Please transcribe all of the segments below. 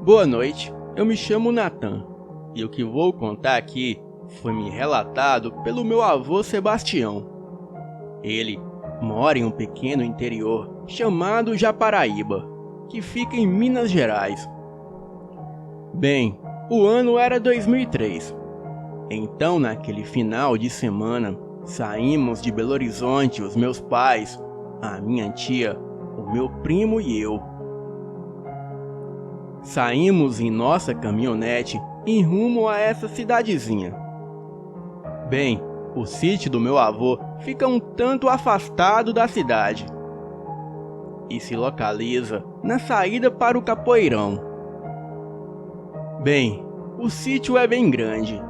Boa noite, eu me chamo Nathan, e o que vou contar aqui foi me relatado pelo meu avô Sebastião. Ele mora em um pequeno interior chamado Japaraíba, que fica em Minas Gerais. Bem, o ano era 2003. Então, naquele final de semana, saímos de Belo Horizonte, os meus pais, a minha tia, o meu primo e eu. Saímos em nossa caminhonete em rumo a essa cidadezinha. Bem, o sítio do meu avô fica um tanto afastado da cidade e se localiza na saída para o Capoeirão. Bem, o sítio é bem grande.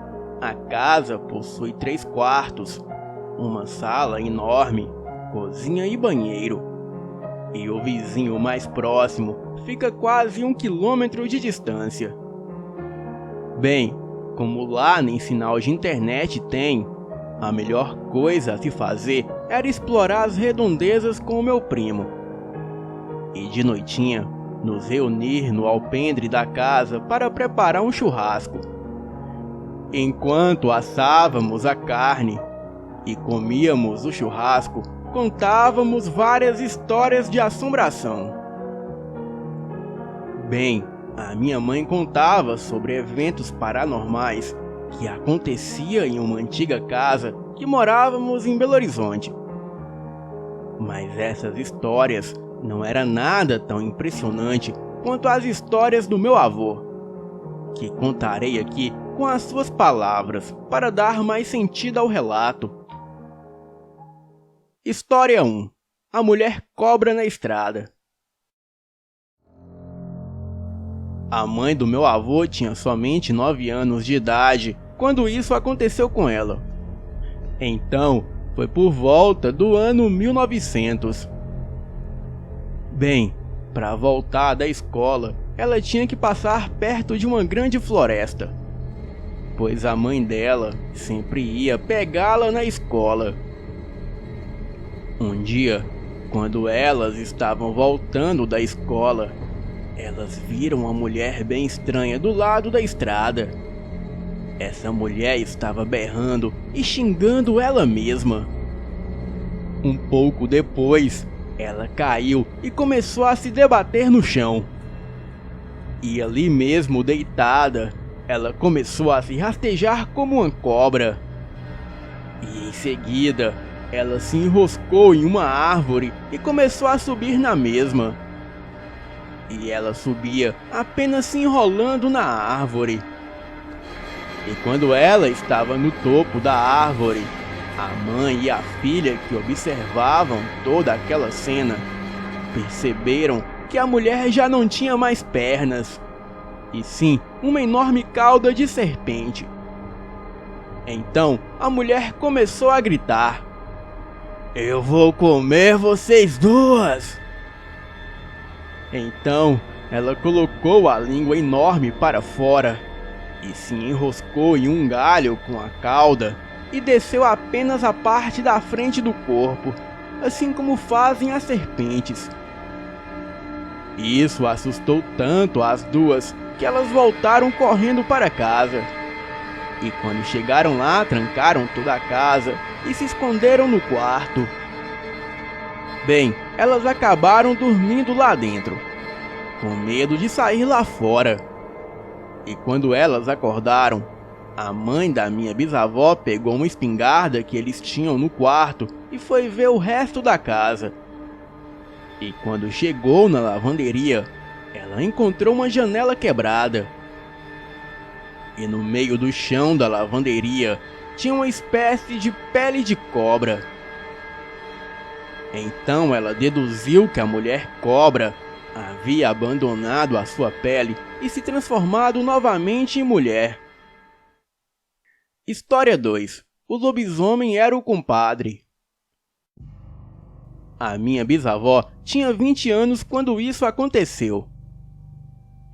A casa possui 3 quartos, uma sala enorme, cozinha e banheiro. E o vizinho mais próximo fica quase 1 quilômetro de distância. Bem, como lá nem sinal de internet tem, a melhor coisa a se fazer era explorar as redondezas com o meu primo. E de noitinha, nos reunir no alpendre da casa para preparar um churrasco. Enquanto assávamos a carne e comíamos o churrasco, contávamos várias histórias de assombração. Bem, a minha mãe contava sobre eventos paranormais que acontecia em uma antiga casa que morávamos em Belo Horizonte. Mas essas histórias não eram nada tão impressionante quanto as histórias do meu avô, que contarei aqui com as suas palavras para dar mais sentido ao relato. História 1. A mulher cobra na estrada. A mãe do meu avô tinha somente 9 anos de idade quando isso aconteceu com ela. Então, foi por volta do ano 1900. Bem, para voltar da escola, ela tinha que passar perto de uma grande floresta, pois a mãe dela sempre ia pegá-la na escola. Um dia, quando elas estavam voltando da escola, elas viram uma mulher bem estranha do lado da estrada. Essa mulher estava berrando e xingando ela mesma. Um pouco depois, ela caiu e começou a se debater no chão. E ali mesmo, deitada, ela começou a se rastejar como uma cobra. E em seguida, ela se enroscou em uma árvore e começou a subir na mesma. E ela subia apenas se enrolando na árvore. E quando ela estava no topo da árvore, a mãe e a filha que observavam toda aquela cena perceberam que a mulher já não tinha mais pernas, e sim uma enorme cauda de serpente. Então a mulher começou a gritar: "Eu vou comer vocês duas!" Então ela colocou a língua enorme para fora e se enroscou em um galho com a cauda e desceu apenas a parte da frente do corpo, assim como fazem as serpentes. Isso assustou tanto as duas que elas voltaram correndo para casa. E quando chegaram lá, trancaram toda a casa e se esconderam no quarto. Bem, elas acabaram dormindo lá dentro, com medo de sair lá fora. E quando elas acordaram, a mãe da minha bisavó pegou uma espingarda que eles tinham no quarto e foi ver o resto da casa. E quando chegou na lavanderia, ela encontrou uma janela quebrada. E no meio do chão da lavanderia tinha uma espécie de pele de cobra. Então ela deduziu que a mulher cobra havia abandonado a sua pele e se transformado novamente em mulher. História 2. O lobisomem era o compadre. A minha bisavó tinha 20 anos quando isso aconteceu.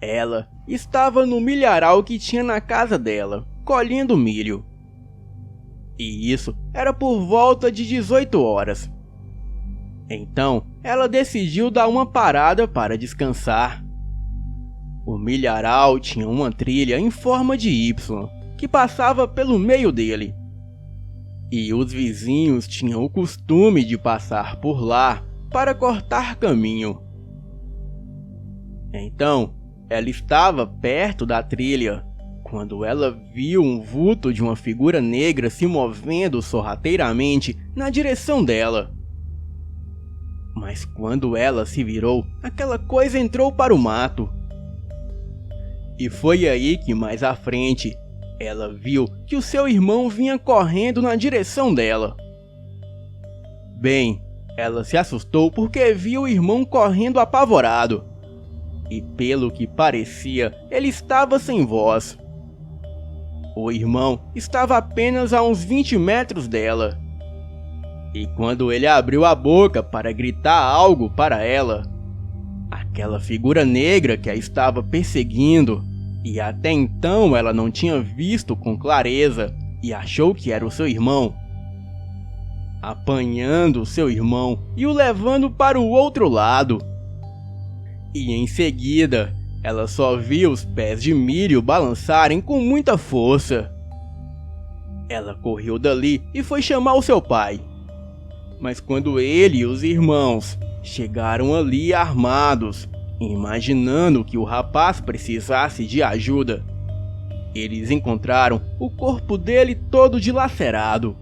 Ela estava no milharal que tinha na casa dela, colhendo milho. E isso era por volta de 18 horas. Então, ela decidiu dar uma parada para descansar. O milharal tinha uma trilha em forma de Y, que passava pelo meio dele. E os vizinhos tinham o costume de passar por lá para cortar caminho. Então, ela estava perto da trilha, quando ela viu um vulto de uma figura negra se movendo sorrateiramente na direção dela. Mas quando ela se virou, aquela coisa entrou para o mato. E foi aí que mais à frente, ela viu que o seu irmão vinha correndo na direção dela. Bem, ela se assustou porque viu o irmão correndo apavorado. E pelo que parecia, ele estava sem voz. O irmão estava apenas a uns 20 metros dela. E quando ele abriu a boca para gritar algo para ela, aquela figura negra que a estava perseguindo, e até então ela não tinha visto com clareza e achou que era o seu irmão, apanhando o seu irmão e o levando para o outro lado. E em seguida, ela só viu os pés de Mírio balançarem com muita força. Ela correu dali e foi chamar o seu pai. Mas quando ele e os irmãos chegaram ali armados, imaginando que o rapaz precisasse de ajuda, eles encontraram o corpo dele todo dilacerado.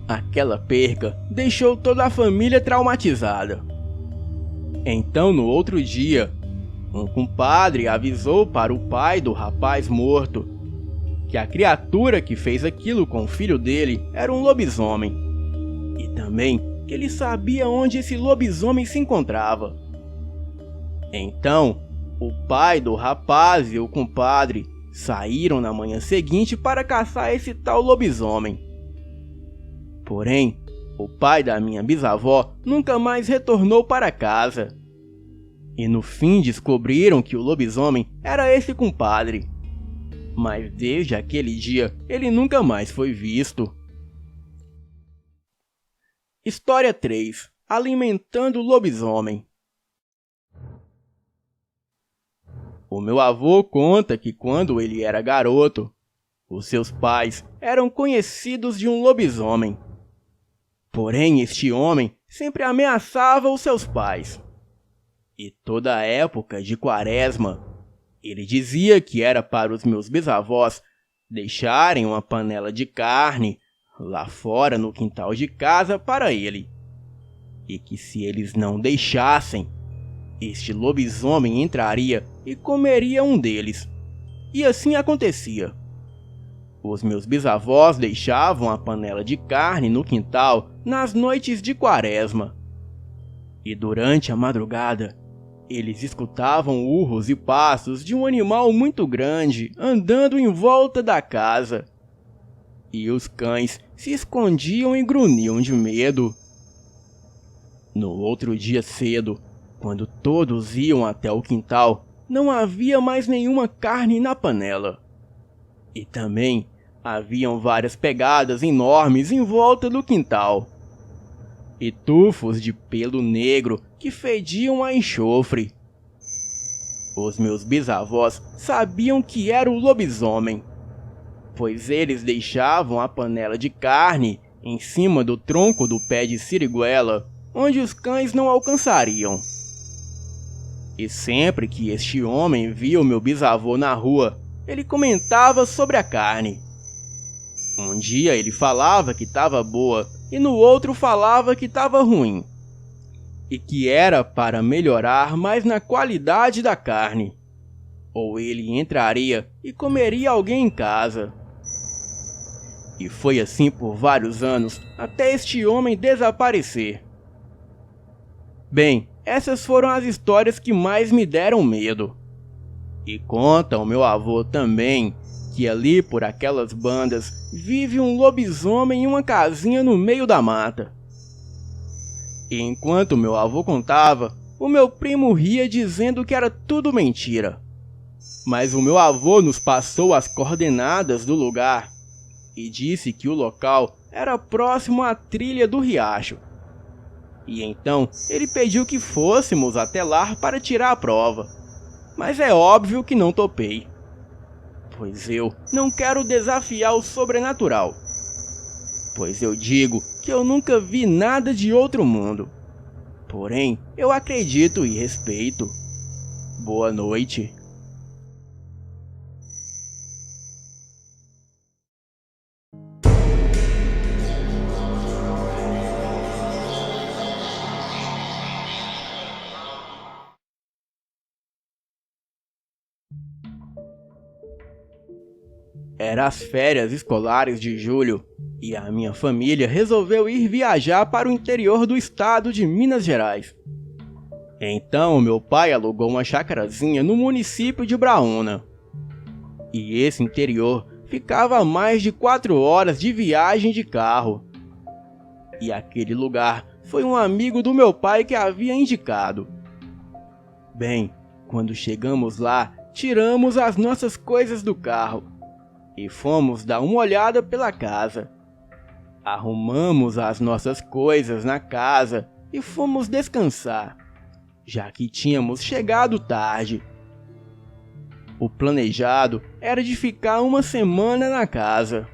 Aquela perca deixou toda a família traumatizada. Então, no outro dia, um compadre avisou para o pai do rapaz morto que a criatura que fez aquilo com o filho dele era um lobisomem, e também que ele sabia onde esse lobisomem se encontrava. Então, o pai do rapaz e o compadre saíram na manhã seguinte para caçar esse tal lobisomem. Porém, o pai da minha bisavó nunca mais retornou para casa. E no fim descobriram que o lobisomem era esse compadre. Mas desde aquele dia, ele nunca mais foi visto. História 3. Alimentando o lobisomem. O meu avô conta que quando ele era garoto, os seus pais eram conhecidos de um lobisomem. Porém, este homem sempre ameaçava os seus pais. E toda a época de quaresma, ele dizia que era para os meus bisavós deixarem uma panela de carne lá fora no quintal de casa para ele. E que se eles não deixassem, este lobisomem entraria e comeria um deles. E assim acontecia. Os meus bisavós deixavam a panela de carne no quintal nas noites de quaresma. E durante a madrugada, eles escutavam urros e passos de um animal muito grande andando em volta da casa. E os cães se escondiam e grunhiam de medo. No outro dia cedo, quando todos iam até o quintal, não havia mais nenhuma carne na panela. E também haviam várias pegadas enormes em volta do quintal. E tufos de pelo negro que fediam a enxofre. Os meus bisavós sabiam que era o lobisomem, pois eles deixavam a panela de carne em cima do tronco do pé de siriguela, onde os cães não alcançariam. E sempre que este homem via o meu bisavô na rua, ele comentava sobre a carne. Um dia ele falava que estava boa e no outro falava que estava ruim. E que era para melhorar mais na qualidade da carne. Ou ele entraria e comeria alguém em casa. E foi assim por vários anos, até este homem desaparecer. Bem, essas foram as histórias que mais me deram medo. E conta o meu avô também que ali por aquelas bandas vive um lobisomem em uma casinha no meio da mata. E enquanto meu avô contava, o meu primo ria dizendo que era tudo mentira. Mas o meu avô nos passou as coordenadas do lugar e disse que o local era próximo à trilha do riacho. E então ele pediu que fôssemos até lá para tirar a prova. mas é óbvio que não topei, pois eu não quero desafiar o sobrenatural, pois eu digo que eu nunca vi nada de outro mundo, porém eu acredito e respeito. Boa noite. Era as férias escolares de julho e a minha família resolveu ir viajar para o interior do estado de Minas Gerais. Então meu pai alugou uma chacrazinha no município de Braúna. E esse interior ficava a mais de 4 horas de viagem de carro. E aquele lugar foi um amigo do meu pai que havia indicado. Bem, quando chegamos lá, tiramos as nossas coisas do carro e fomos dar uma olhada pela casa. Arrumamos as nossas coisas na casa e fomos descansar, já que tínhamos chegado tarde. O planejado era de ficar uma semana na casa.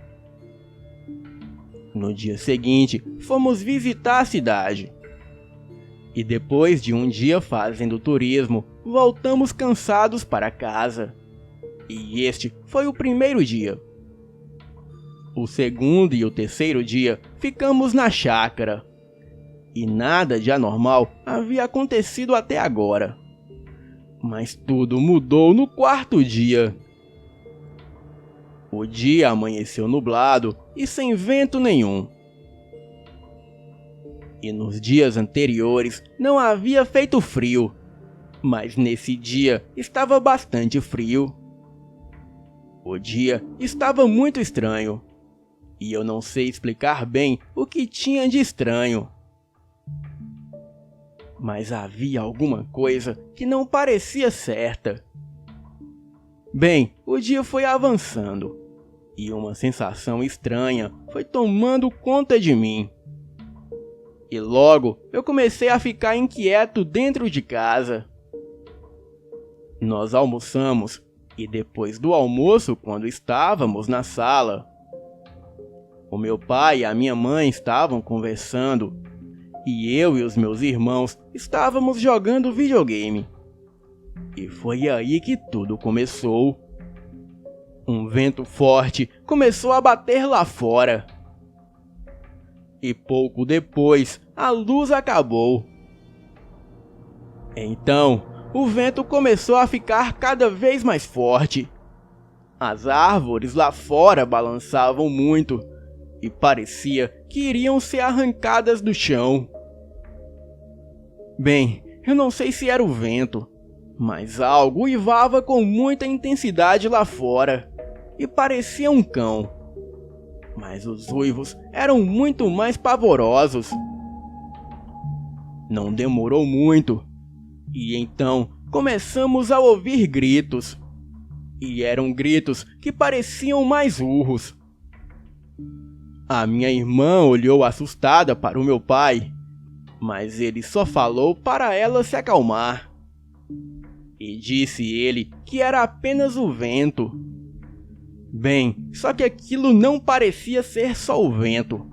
No dia seguinte, fomos visitar a cidade. E depois de um dia fazendo turismo, voltamos cansados para casa. E este foi o primeiro dia. O segundo e o terceiro dia ficamos na chácara. E nada de anormal havia acontecido até agora. Mas tudo mudou no quarto dia. O dia amanheceu nublado e sem vento nenhum. E nos dias anteriores não havia feito frio, mas nesse dia estava bastante frio. O dia estava muito estranho, e eu não sei explicar bem o que tinha de estranho. Mas havia alguma coisa que não parecia certa. Bem, o dia foi avançando, e uma sensação estranha foi tomando conta de mim. E logo eu comecei a ficar inquieto dentro de casa. Nós almoçamos, e depois do almoço, quando estávamos na sala, o meu pai e a minha mãe estavam conversando, e eu e os meus irmãos estávamos jogando videogame. E foi aí que tudo começou. Um vento forte começou a bater lá fora. E pouco depois, a luz acabou. Então, o vento começou a ficar cada vez mais forte. As árvores lá fora balançavam muito e parecia que iriam ser arrancadas do chão. Bem, eu não sei se era o vento, mas algo uivava com muita intensidade lá fora e parecia um cão. Mas os uivos eram muito mais pavorosos. Não demorou muito, e então começamos a ouvir gritos. E eram gritos que pareciam mais urros. A minha irmã olhou assustada para o meu pai, mas ele só falou para ela se acalmar. E disse ele que era apenas o vento. Bem, só que aquilo não parecia ser só o vento,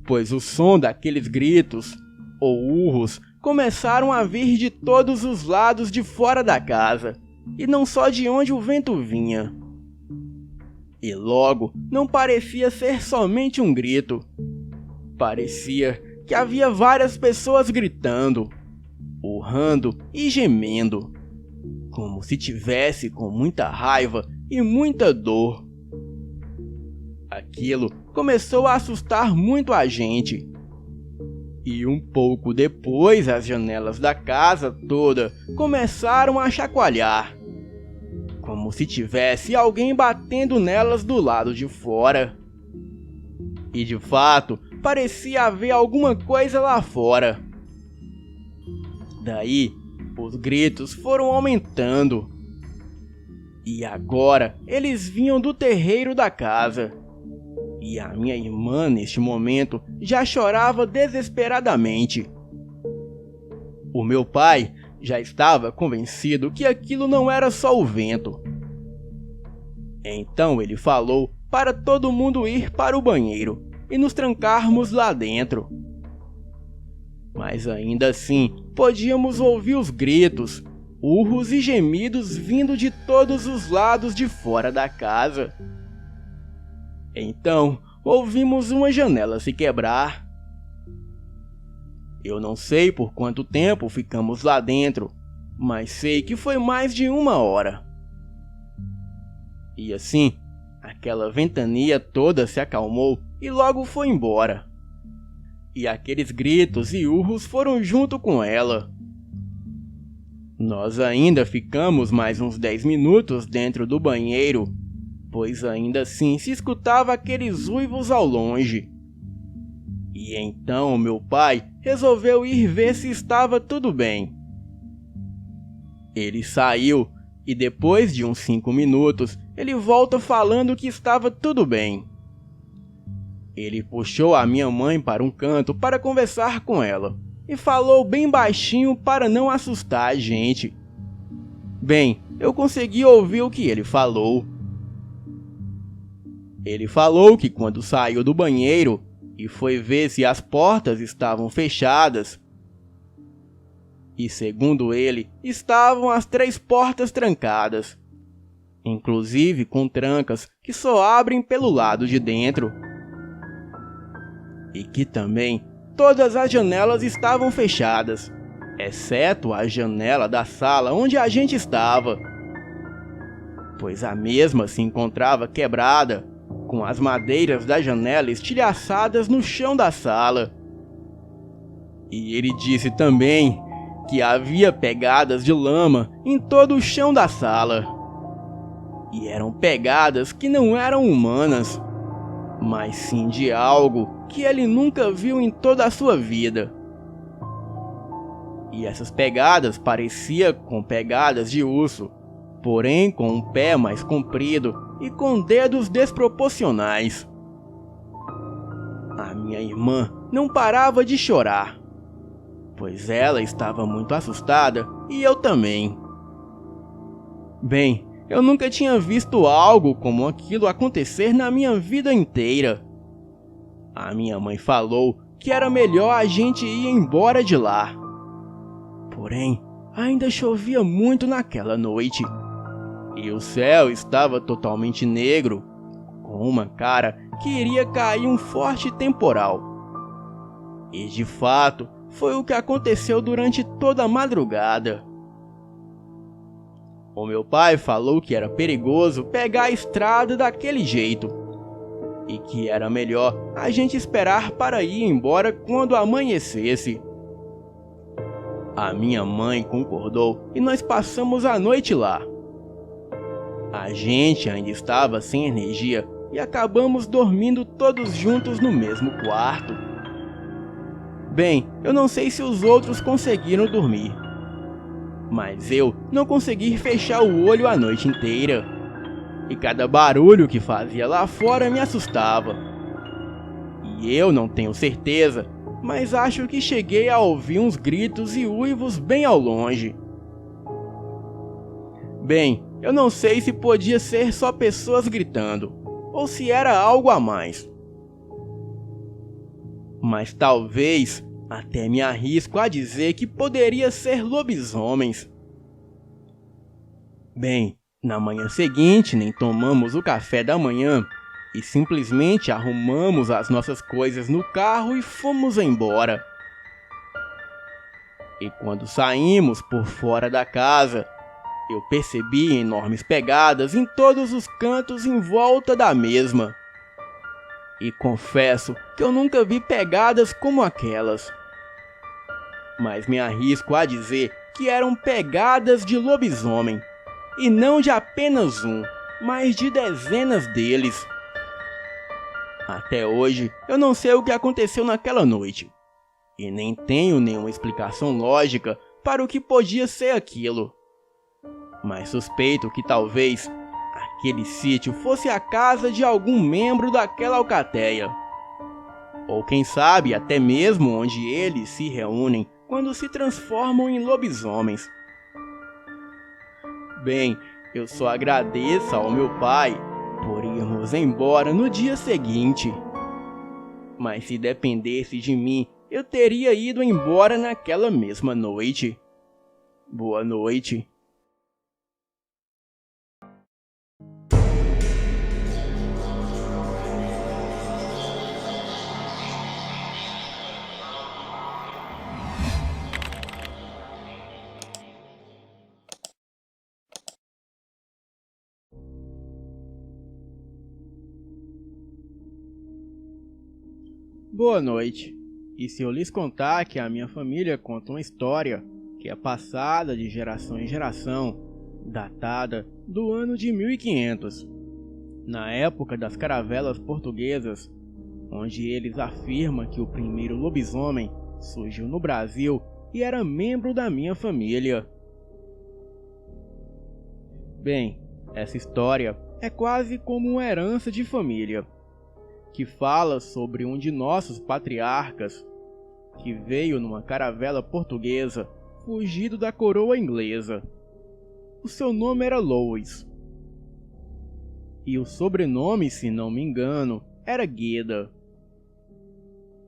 pois o som daqueles gritos, ou urros, começaram a vir de todos os lados de fora da casa, e não só de onde o vento vinha. E logo, não parecia ser somente um grito. Parecia que havia várias pessoas gritando, urrando e gemendo, como se tivesse com muita raiva e muita dor. Aquilo começou a assustar muito a gente. E um pouco depois, as janelas da casa toda começaram a chacoalhar, como se tivesse alguém batendo nelas do lado de fora. E de fato, parecia haver alguma coisa lá fora. Daí, os gritos foram aumentando. E agora, eles vinham do terreiro da casa. E a minha irmã, neste momento, já chorava desesperadamente. O meu pai já estava convencido que aquilo não era só o vento. Então ele falou para todo mundo ir para o banheiro e nos trancarmos lá dentro. Mas ainda assim, podíamos ouvir os gritos, urros e gemidos vindo de todos os lados de fora da casa. Então, ouvimos uma janela se quebrar. Eu não sei por quanto tempo ficamos lá dentro, mas sei que foi mais de 1 hora. E assim, aquela ventania toda se acalmou e logo foi embora. E aqueles gritos e urros foram junto com ela. Nós ainda ficamos mais uns 10 minutos dentro do banheiro, pois ainda assim se escutava aqueles uivos ao longe. E então meu pai resolveu ir ver se estava tudo bem. Ele saiu e depois de uns 5 minutos ele volta falando que estava tudo bem. Ele puxou a minha mãe para um canto para conversar com ela e falou bem baixinho para não assustar a gente. Bem, eu consegui ouvir o que ele falou. Ele falou que quando saiu do banheiro e foi ver se as portas estavam fechadas, e segundo ele, estavam as 3 portas trancadas, inclusive com trancas que só abrem pelo lado de dentro. E que também todas as janelas estavam fechadas, exceto a janela da sala onde a gente estava, pois a mesma se encontrava quebrada, com as madeiras da janela estilhaçadas no chão da sala. E ele disse também que havia pegadas de lama em todo o chão da sala. E eram pegadas que não eram humanas, mas sim de algo que ele nunca viu em toda a sua vida. E essas pegadas pareciam com pegadas de urso, porém com um pé mais comprido e com dedos desproporcionais. A minha irmã não parava de chorar, pois ela estava muito assustada e eu também. Bem, eu nunca tinha visto algo como aquilo acontecer na minha vida inteira. A minha mãe falou que era melhor a gente ir embora de lá. Porém, ainda chovia muito naquela noite. E o céu estava totalmente negro, com uma cara que iria cair um forte temporal. E de fato, foi o que aconteceu durante toda a madrugada. O meu pai falou que era perigoso pegar a estrada daquele jeito, e que era melhor a gente esperar para ir embora quando amanhecesse. A minha mãe concordou e nós passamos a noite lá. A gente ainda estava sem energia e acabamos dormindo todos juntos no mesmo quarto. Bem, eu não sei se os outros conseguiram dormir, mas eu não consegui fechar o olho a noite inteira. E cada barulho que fazia lá fora me assustava. E eu não tenho certeza, mas acho que cheguei a ouvir uns gritos e uivos bem ao longe. Bem, eu não sei se podia ser só pessoas gritando, ou se era algo a mais. Mas talvez até me arrisco a dizer que poderia ser lobisomens. Bem, na manhã seguinte nem tomamos o café da manhã e simplesmente arrumamos as nossas coisas no carro e fomos embora. E quando saímos por fora da casa, eu percebi enormes pegadas em todos os cantos em volta da mesma. E confesso que eu nunca vi pegadas como aquelas. Mas me arrisco a dizer que eram pegadas de lobisomem. E não de apenas um, mas de dezenas deles. Até hoje, eu não sei o que aconteceu naquela noite. E nem tenho nenhuma explicação lógica para o que podia ser aquilo. Mas suspeito que talvez aquele sítio fosse a casa de algum membro daquela alcateia. Ou quem sabe até mesmo onde eles se reúnem quando se transformam em lobisomens. Bem, eu só agradeço ao meu pai por irmos embora no dia seguinte. Mas se dependesse de mim, eu teria ido embora naquela mesma noite. Boa noite. Boa noite. E se eu lhes contar que a minha família conta uma história que é passada de geração em geração, datada do ano de 1500, na época das caravelas portuguesas, onde eles afirmam que o primeiro lobisomem surgiu no Brasil e era membro da minha família. Bem, essa história é quase como uma herança de família, que fala sobre um de nossos patriarcas que veio numa caravela portuguesa fugido da coroa inglesa. O seu nome era Louis e o sobrenome, se não me engano, era Gueda.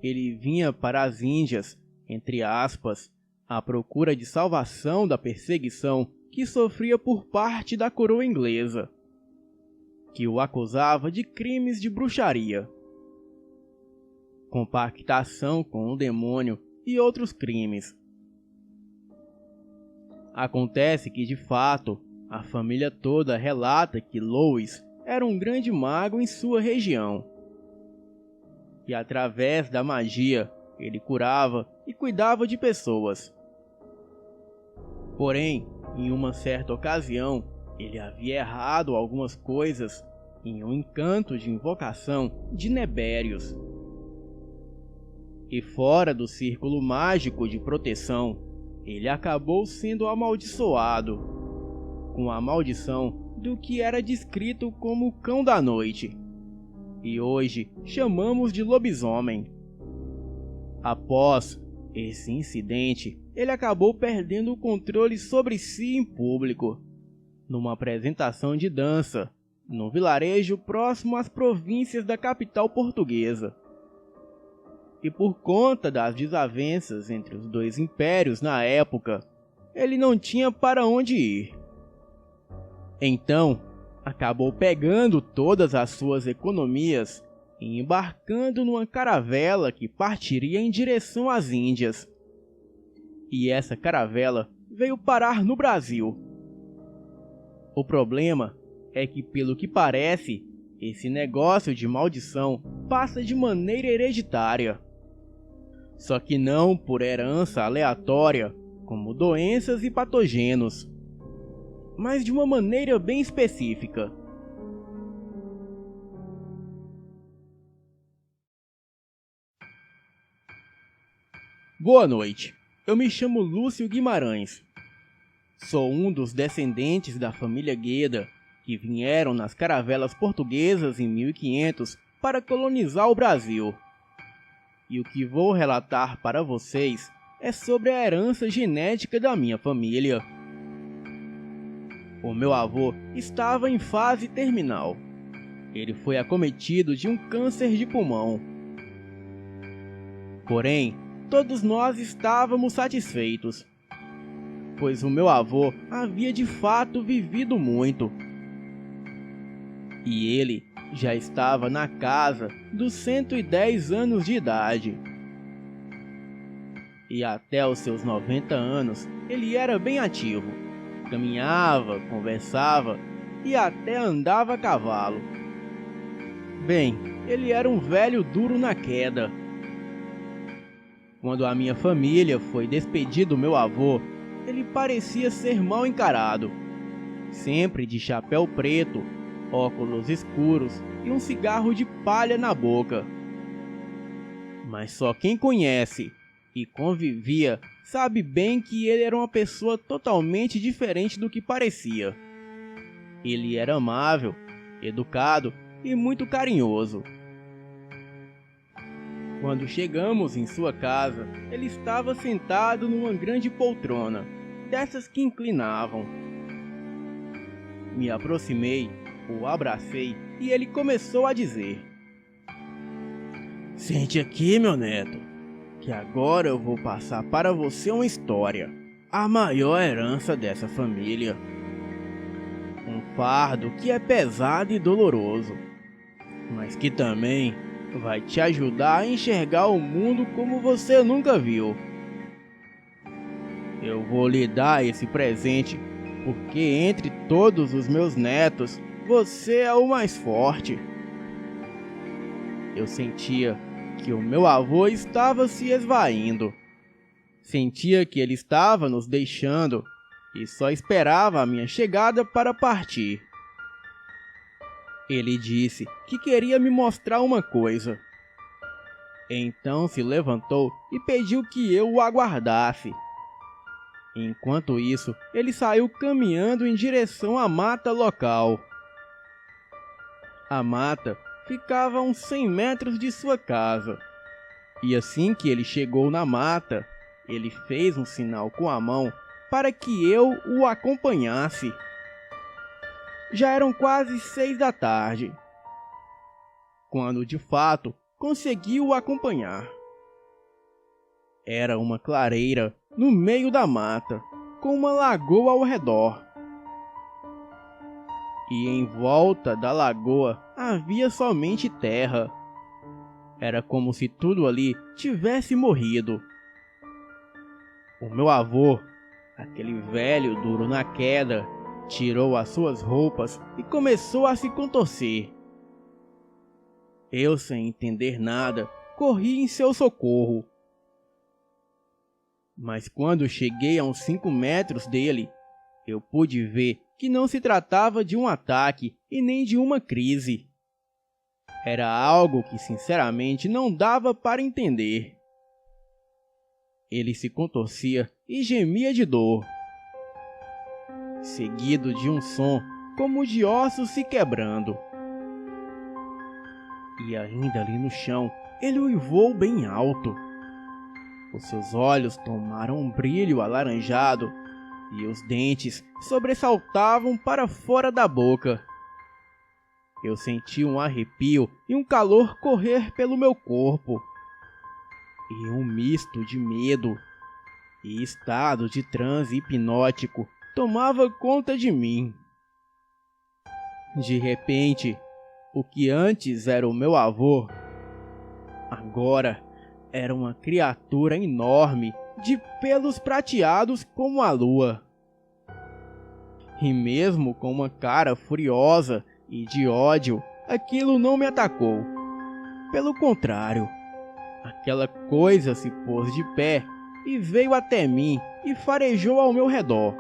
Ele vinha para as Índias, entre aspas, à procura de salvação da perseguição que sofria por parte da coroa inglesa, que o acusava de crimes de bruxaria, compactação com o demônio e outros crimes. Acontece que, de fato, a família toda relata que Louis era um grande mago em sua região, e através da magia ele curava e cuidava de pessoas. Porém, em uma certa ocasião, ele havia errado algumas coisas em um encanto de invocação de Nebérios. E fora do círculo mágico de proteção, ele acabou sendo amaldiçoado, com a maldição do que era descrito como o cão da noite, e hoje chamamos de lobisomem. Após esse incidente, ele acabou perdendo o controle sobre si em público, numa apresentação de dança, num vilarejo próximo às províncias da capital portuguesa. E por conta das desavenças entre os dois impérios na época, ele não tinha para onde ir. Então, acabou pegando todas as suas economias e embarcando numa caravela que partiria em direção às Índias. E essa caravela veio parar no Brasil. O problema é que, pelo que parece, esse negócio de maldição passa de maneira hereditária. Só que não por herança aleatória, como doenças e patógenos, mas de uma maneira bem específica. Boa noite, eu me chamo Lúcio Guimarães. Sou um dos descendentes da família Gueda, que vieram nas caravelas portuguesas em 1500 para colonizar o Brasil. E o que vou relatar para vocês é sobre a herança genética da minha família. O meu avô estava em fase terminal. Ele foi acometido de um câncer de pulmão. Porém, todos nós estávamos satisfeitos, pois o meu avô havia de fato vivido muito. E ele já estava na casa dos 110 anos de idade. E até os seus 90 anos, ele era bem ativo. Caminhava, conversava e até andava a cavalo. Bem, ele era um velho duro na queda. Quando a minha família foi despedir do meu avô, ele parecia ser mal encarado. Sempre de chapéu preto, óculos escuros e um cigarro de palha na boca. Mas só quem conhece e convivia sabe bem que ele era uma pessoa totalmente diferente do que parecia. Ele era amável, educado e muito carinhoso. Quando chegamos em sua casa, ele estava sentado numa grande poltrona, dessas que inclinavam. Me aproximei, o abracei e ele começou a dizer: "Sente aqui, meu neto, que agora eu vou passar para você uma história, a maior herança dessa família. Um fardo que é pesado e doloroso, mas que também vai te ajudar a enxergar o mundo como você nunca viu. Eu vou lhe dar esse presente porque entre todos os meus netos, você é o mais forte." Eu sentia que o meu avô estava se esvaindo. Sentia que ele estava nos deixando e só esperava a minha chegada para partir. Ele disse que queria me mostrar uma coisa. Então se levantou e pediu que eu o aguardasse. Enquanto isso, ele saiu caminhando em direção à mata local. A mata ficava a uns 100 metros de sua casa. E assim que ele chegou na mata, ele fez um sinal com a mão para que eu o acompanhasse. Já eram quase 6 da tarde, quando de fato consegui o acompanhar. Era uma clareira no meio da mata, com uma lagoa ao redor. E em volta da lagoa havia somente terra. Era como se tudo ali tivesse morrido. O meu avô, aquele velho duro na queda, tirou as suas roupas e começou a se contorcer. Eu, sem entender nada, corri em seu socorro. Mas quando cheguei a uns 5 metros dele, eu pude ver que não se tratava de um ataque e nem de uma crise. Era algo que sinceramente não dava para entender. Ele se contorcia e gemia de dor, seguido de um som como de ossos se quebrando. E ainda ali no chão, ele uivou bem alto. Os seus olhos tomaram um brilho alaranjado e os dentes sobressaltavam para fora da boca. Eu senti um arrepio e um calor correr pelo meu corpo. E um misto de medo e estado de transe hipnótico tomava conta de mim. De repente, o que antes era o meu avô, agora era uma criatura enorme de pelos prateados como a lua. E mesmo com uma cara furiosa e de ódio, aquilo não me atacou. Pelo contrário, aquela coisa se pôs de pé e veio até mim e farejou ao meu redor,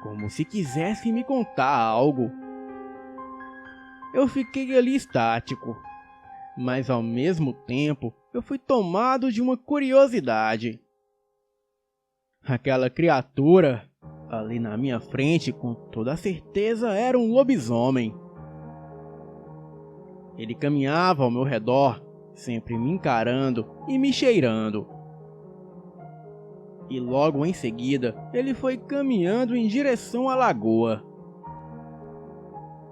como se quisesse me contar algo. Eu fiquei ali estático, mas ao mesmo tempo eu fui tomado de uma curiosidade. Aquela criatura ali na minha frente, com toda certeza, era um lobisomem. Ele caminhava ao meu redor, sempre me encarando e me cheirando. E logo em seguida, ele foi caminhando em direção à lagoa.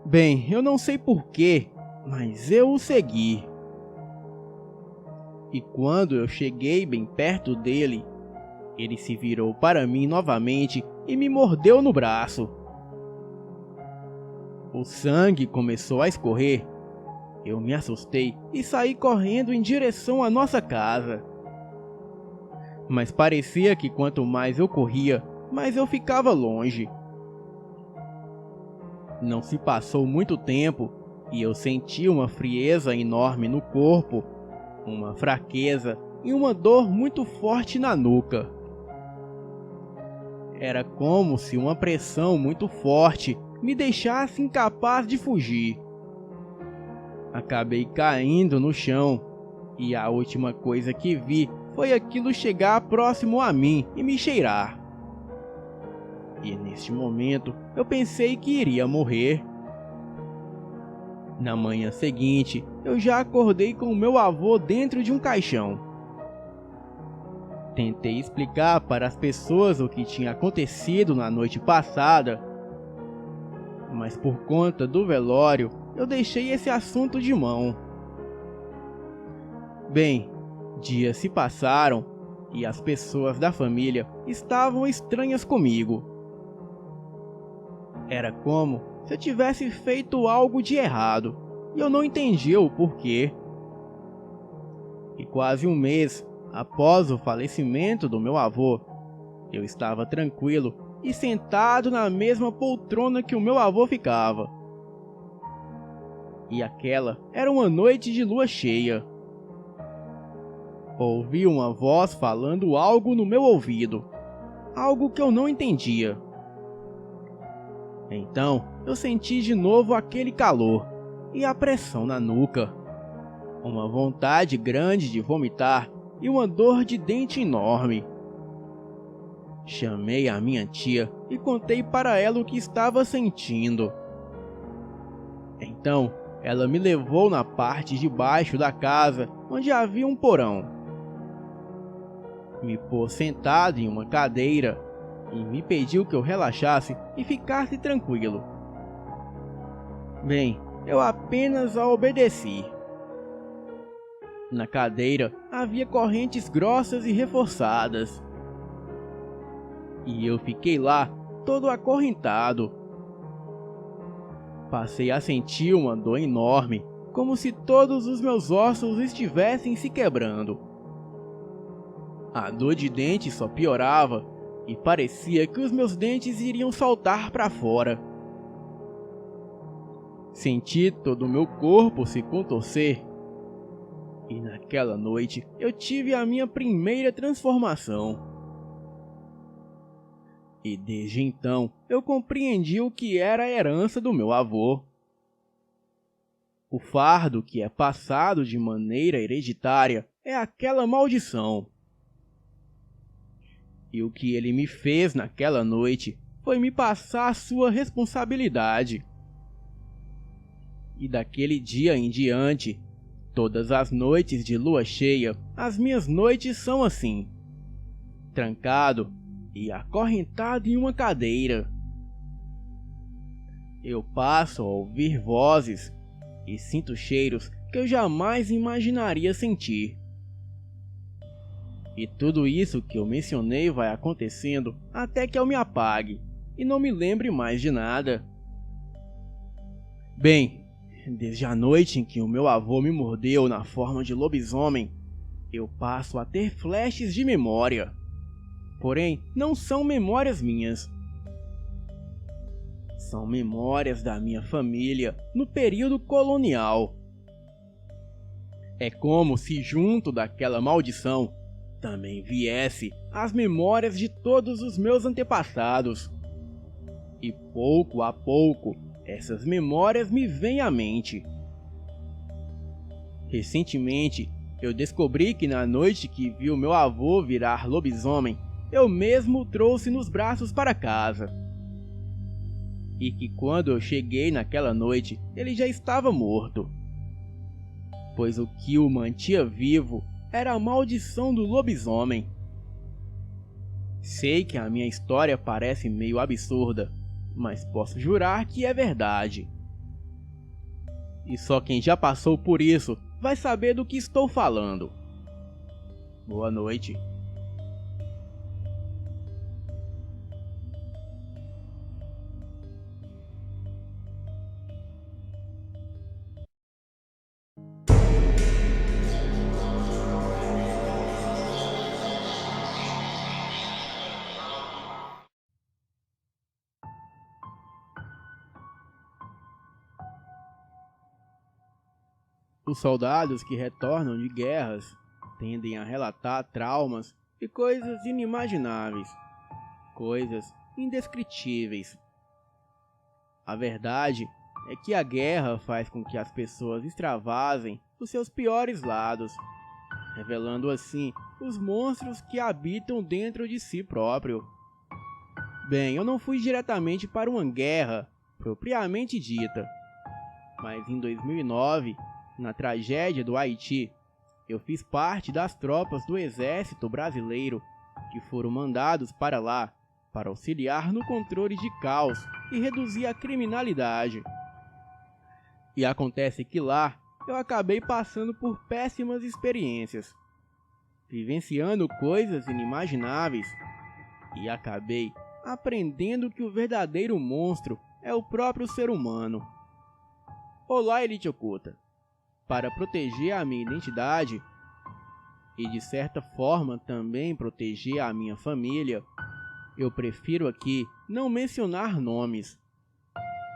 Bem, eu não sei porquê, mas eu o segui. E quando eu cheguei bem perto dele, ele se virou para mim novamente e me mordeu no braço. O sangue começou a escorrer. Eu me assustei e saí correndo em direção à nossa casa. Mas parecia que quanto mais eu corria, mais eu ficava longe. Não se passou muito tempo e eu senti uma frieza enorme no corpo, uma fraqueza e uma dor muito forte na nuca. Era como se uma pressão muito forte me deixasse incapaz de fugir. Acabei caindo no chão e a última coisa que vi foi aquilo chegar próximo a mim e me cheirar. E neste momento eu pensei que iria morrer. Na manhã seguinte, eu já acordei com o meu avô dentro de um caixão. Tentei explicar para as pessoas o que tinha acontecido na noite passada, mas mas por conta do velório, eu deixei esse assunto de mão. Bem, dias se passaram e as pessoas da família estavam estranhas comigo. Era como se eu tivesse feito algo de errado e eu não entendia o porquê. E quase um mês após o falecimento do meu avô, eu estava tranquilo e sentado na mesma poltrona que o meu avô ficava. E aquela era uma noite de lua cheia. Ouvi uma voz falando algo no meu ouvido, algo que eu não entendia. Então eu senti de novo aquele calor e a pressão na nuca, uma vontade grande de vomitar e uma dor de dente enorme. Chamei a minha tia e contei para ela o que estava sentindo. Então ela me levou na parte de baixo da casa, onde havia um porão. Me pôs sentado em uma cadeira e me pediu que eu relaxasse e ficasse tranquilo. Bem, eu apenas a obedeci. Na cadeira havia correntes grossas e reforçadas. E eu fiquei lá, todo acorrentado. Passei a sentir uma dor enorme, como se todos os meus ossos estivessem se quebrando. A dor de dente só piorava e parecia que os meus dentes iriam saltar para fora. Senti todo o meu corpo se contorcer. E naquela noite eu tive a minha primeira transformação. E desde então eu compreendi o que era a herança do meu avô. O fardo que é passado de maneira hereditária é aquela maldição. E o que ele me fez naquela noite foi me passar a sua responsabilidade. E daquele dia em diante, todas as noites de lua cheia, as minhas noites são assim, trancado e acorrentado em uma cadeira. Eu passo a ouvir vozes e sinto cheiros que eu jamais imaginaria sentir. E tudo isso que eu mencionei vai acontecendo até que eu me apague e não me lembre mais de nada. Bem, desde a noite em que o meu avô me mordeu na forma de lobisomem, eu passo a ter flashes de memória. Porém, não são memórias minhas. São memórias da minha família no período colonial. É como se junto daquela maldição também viesse as memórias de todos os meus antepassados. E pouco a pouco, essas memórias me vêm à mente. Recentemente, eu descobri que na noite que vi o meu avô virar lobisomem, eu mesmo o trouxe nos braços para casa. E que quando eu cheguei naquela noite, ele já estava morto. Pois o que o mantinha vivo era a maldição do lobisomem. Sei que a minha história parece meio absurda, mas posso jurar que é verdade. E só quem já passou por isso vai saber do que estou falando. Boa noite. Os soldados que retornam de guerras tendem a relatar traumas e coisas inimagináveis, coisas indescritíveis. A verdade é que a guerra faz com que as pessoas extravasem os seus piores lados, revelando assim os monstros que habitam dentro de si próprio. Bem, eu não fui diretamente para uma guerra propriamente dita, mas em 2009, na tragédia do Haiti, eu fiz parte das tropas do exército brasileiro que foram mandados para lá para auxiliar no controle de caos e reduzir a criminalidade. E acontece que lá eu acabei passando por péssimas experiências, vivenciando coisas inimagináveis, e acabei aprendendo que o verdadeiro monstro é o próprio ser humano. Olá, Elite Oculta! Para proteger a minha identidade e de certa forma também proteger a minha família, eu prefiro aqui não mencionar nomes.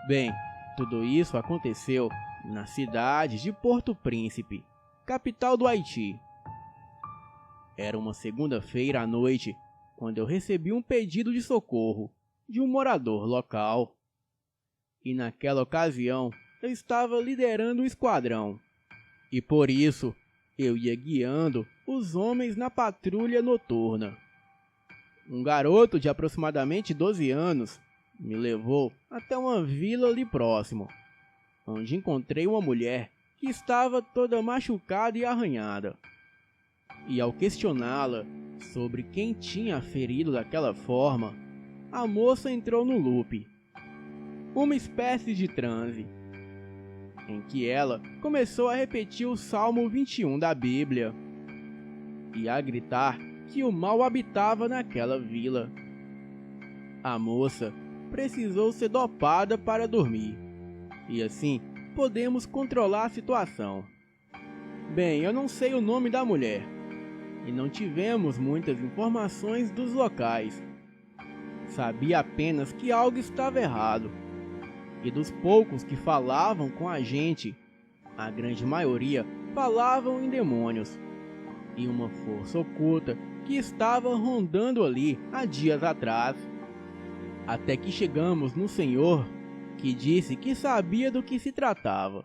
Bem, tudo isso aconteceu na cidade de Porto Príncipe, capital do Haiti. Era uma segunda-feira à noite quando eu recebi um pedido de socorro de um morador local. E naquela ocasião eu estava liderando um esquadrão, e por isso eu ia guiando os homens na patrulha noturna. Um garoto de aproximadamente 12 anos me levou até uma vila ali próximo, onde encontrei uma mulher que estava toda machucada e arranhada. E ao questioná-la sobre quem tinha a ferido daquela forma, a moça entrou no loop, uma espécie de transe, em que ela começou a repetir o Salmo 21 da Bíblia e a gritar que o mal habitava naquela vila. A moça precisou ser dopada para dormir, e assim podemos controlar a situação. Bem, eu não sei o nome da mulher, e não tivemos muitas informações dos locais. Sabia apenas que algo estava errado, e dos poucos que falavam com a gente, a grande maioria falavam em demônios e uma força oculta que estava rondando ali há dias atrás. Até que chegamos no senhor, que disse que sabia do que se tratava.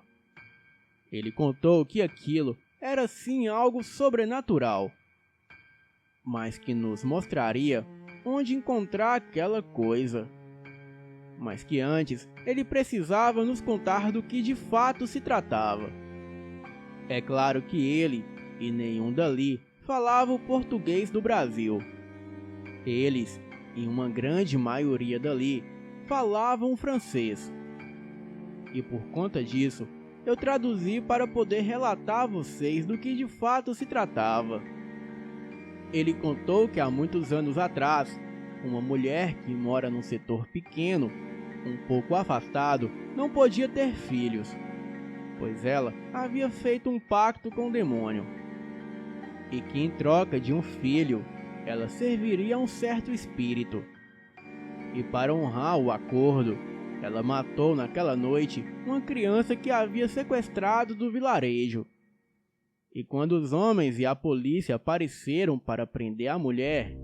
Ele contou que aquilo era sim algo sobrenatural, mas que nos mostraria onde encontrar aquela coisa. Mas que antes ele precisava nos contar do que de fato se tratava. É claro que ele e nenhum dali falava o português do Brasil. Eles, e uma grande maioria dali, falavam francês. E por conta disso, eu traduzi para poder relatar a vocês do que de fato se tratava. Ele contou que há muitos anos atrás, uma mulher que mora num setor pequeno, um pouco afastado, não podia ter filhos, pois ela havia feito um pacto com o demônio, e que em troca de um filho, ela serviria a um certo espírito. E para honrar o acordo, ela matou naquela noite uma criança que havia sequestrado do vilarejo. E quando os homens e a polícia apareceram para prender a mulher,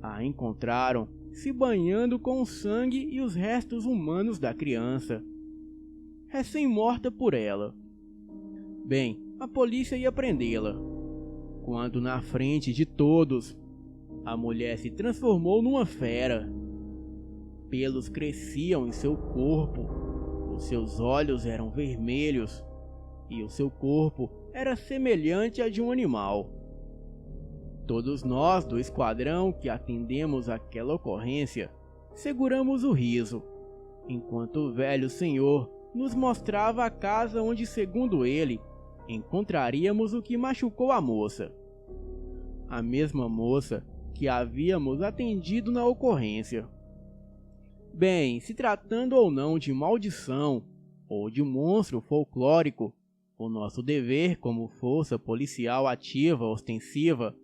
a encontraram se banhando com o sangue e os restos humanos da criança, recém-morta por ela. Bem, a polícia ia prendê-la, quando na frente de todos, a mulher se transformou numa fera. Pelos cresciam em seu corpo, os seus olhos eram vermelhos, e o seu corpo era semelhante a de um animal. Todos nós do esquadrão que atendemos aquela ocorrência seguramos o riso, enquanto o velho senhor nos mostrava a casa onde, segundo ele, encontraríamos o que machucou a moça. A mesma moça que havíamos atendido na ocorrência. Bem, se tratando ou não de maldição ou de monstro folclórico, o nosso dever como força policial ativa ostensiva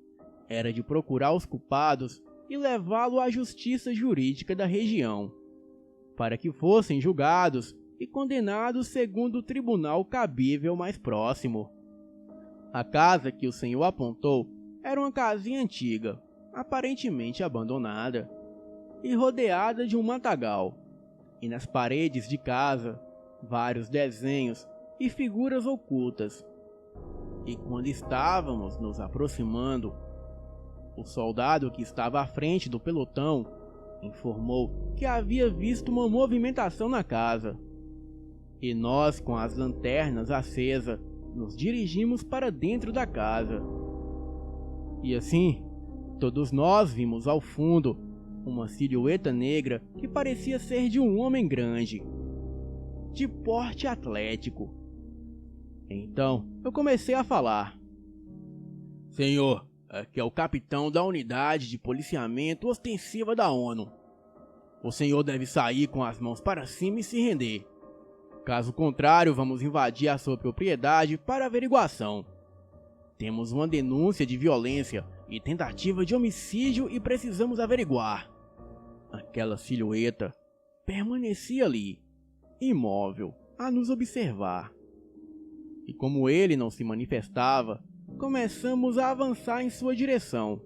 era de procurar os culpados e levá-los à justiça jurídica da região, para que fossem julgados e condenados segundo o tribunal cabível mais próximo. A casa que o senhor apontou era uma casinha antiga, aparentemente abandonada, e rodeada de um matagal, e nas paredes de casa, vários desenhos e figuras ocultas. E quando estávamos nos aproximando, o soldado que estava à frente do pelotão informou que havia visto uma movimentação na casa. E nós, com as lanternas acesas, nos dirigimos para dentro da casa. E assim, todos nós vimos ao fundo uma silhueta negra que parecia ser de um homem grande, de porte atlético. Então eu comecei a falar: Senhor, aqui é o capitão da unidade de policiamento ostensiva da ONU. O senhor deve sair com as mãos para cima e se render. Caso contrário, vamos invadir a sua propriedade para averiguação. Temos uma denúncia de violência e tentativa de homicídio e precisamos averiguar. Aquela silhueta permanecia ali, imóvel, a nos observar. E como ele não se manifestava, começamos a avançar em sua direção,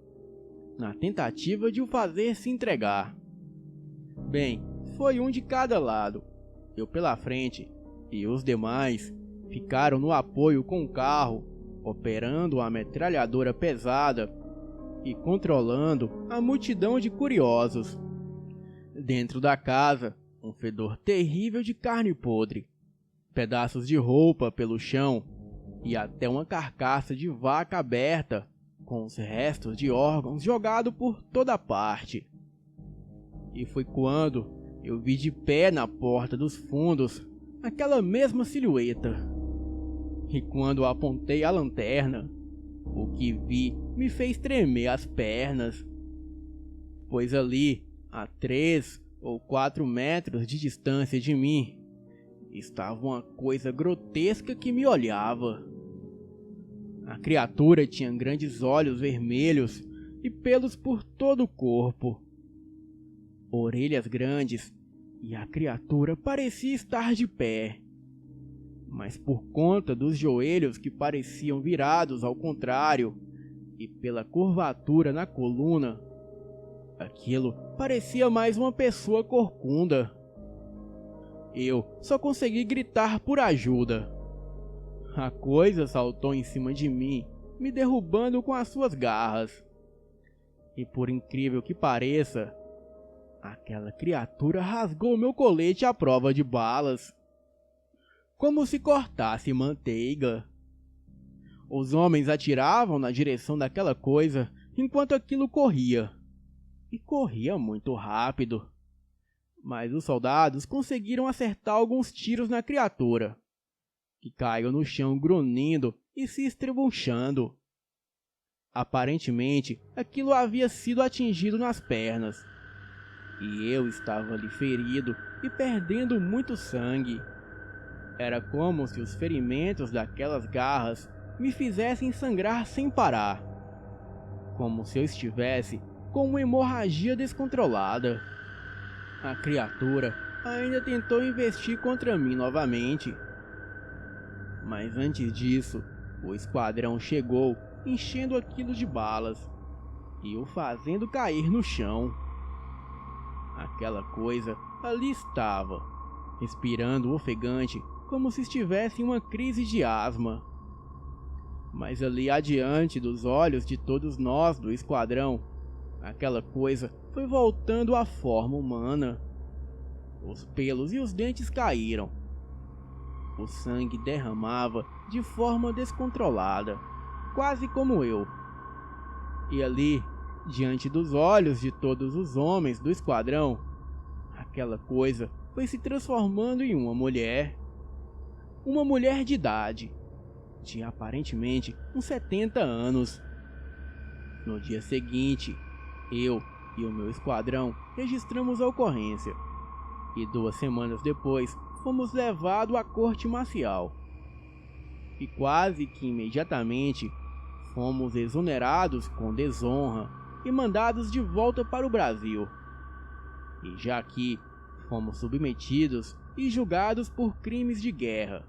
na tentativa de o fazer se entregar. Bem, foi um de cada lado, eu pela frente e os demais ficaram no apoio com o carro, operando a metralhadora pesada e controlando a multidão de curiosos. Dentro da casa, um fedor terrível de carne podre, pedaços de roupa pelo chão e até uma carcaça de vaca aberta com os restos de órgãos jogados por toda parte. E foi quando eu vi de pé na porta dos fundos aquela mesma silhueta. E quando apontei a lanterna, o que vi me fez tremer as pernas. Pois ali, a 3 ou 4 metros de distância de mim, estava uma coisa grotesca que me olhava. A criatura tinha grandes olhos vermelhos e pelos por todo o corpo, orelhas grandes, e a criatura parecia estar de pé. Mas por conta dos joelhos que pareciam virados ao contrário e pela curvatura na coluna, aquilo parecia mais uma pessoa corcunda. Eu só consegui gritar por ajuda. A coisa saltou em cima de mim, me derrubando com as suas garras. E por incrível que pareça, aquela criatura rasgou meu colete à prova de balas, como se cortasse manteiga. Os homens atiravam na direção daquela coisa enquanto aquilo corria, e corria muito rápido. Mas os soldados conseguiram acertar alguns tiros na criatura, que caiu no chão grunhindo e se estribunchando. Aparentemente, aquilo havia sido atingido nas pernas, e eu estava ali ferido e perdendo muito sangue. Era como se os ferimentos daquelas garras me fizessem sangrar sem parar, como se eu estivesse com uma hemorragia descontrolada. A criatura ainda tentou investir contra mim novamente, mas antes disso, o esquadrão chegou enchendo aquilo de balas e o fazendo cair no chão. Aquela coisa ali estava, respirando ofegante como se estivesse em uma crise de asma. Mas ali adiante dos olhos de todos nós do esquadrão, aquela coisa foi voltando à forma humana. Os pelos e os dentes caíram. O sangue derramava de forma descontrolada, quase como eu. E ali, diante dos olhos de todos os homens do esquadrão, aquela coisa foi se transformando em uma mulher. Uma mulher de idade, de aparentemente uns 70 anos. No dia seguinte, eu e o meu esquadrão registramos a ocorrência, e 2 semanas depois fomos levados à corte marcial. E quase que imediatamente fomos exonerados com desonra e mandados de volta para o Brasil. E já aqui fomos submetidos e julgados por crimes de guerra,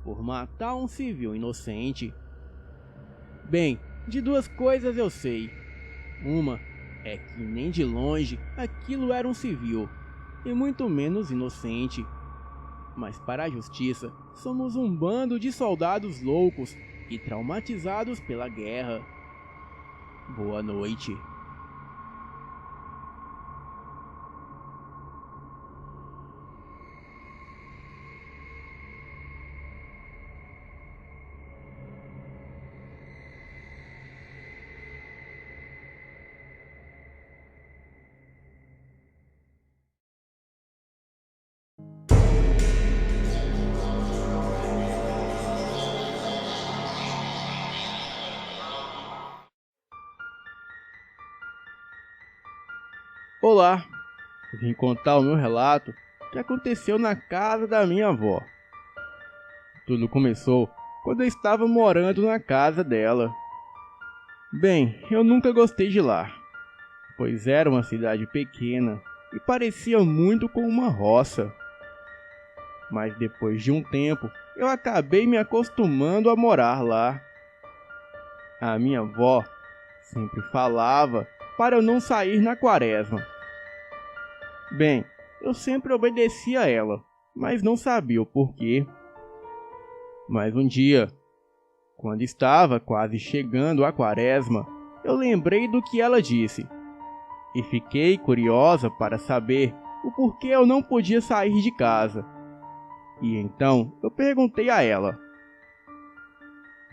por matar um civil inocente. Bem, de 2 coisas eu sei. Uma é que nem de longe aquilo era um civil, e muito menos inocente. Mas para a justiça, somos um bando de soldados loucos e traumatizados pela guerra. Boa noite. Olá, vim contar o meu relato que aconteceu na casa da minha avó. Tudo começou quando eu estava morando na casa dela. Bem, eu nunca gostei de lá, pois era uma cidade pequena e parecia muito com uma roça. Mas depois de um tempo, eu acabei me acostumando a morar lá. A minha avó sempre falava para eu não sair na quaresma. Bem, eu sempre obedecia a ela, mas não sabia o porquê. Mas um dia, quando estava quase chegando a quaresma, eu lembrei do que ela disse e fiquei curiosa para saber o porquê eu não podia sair de casa. E então eu perguntei a ela.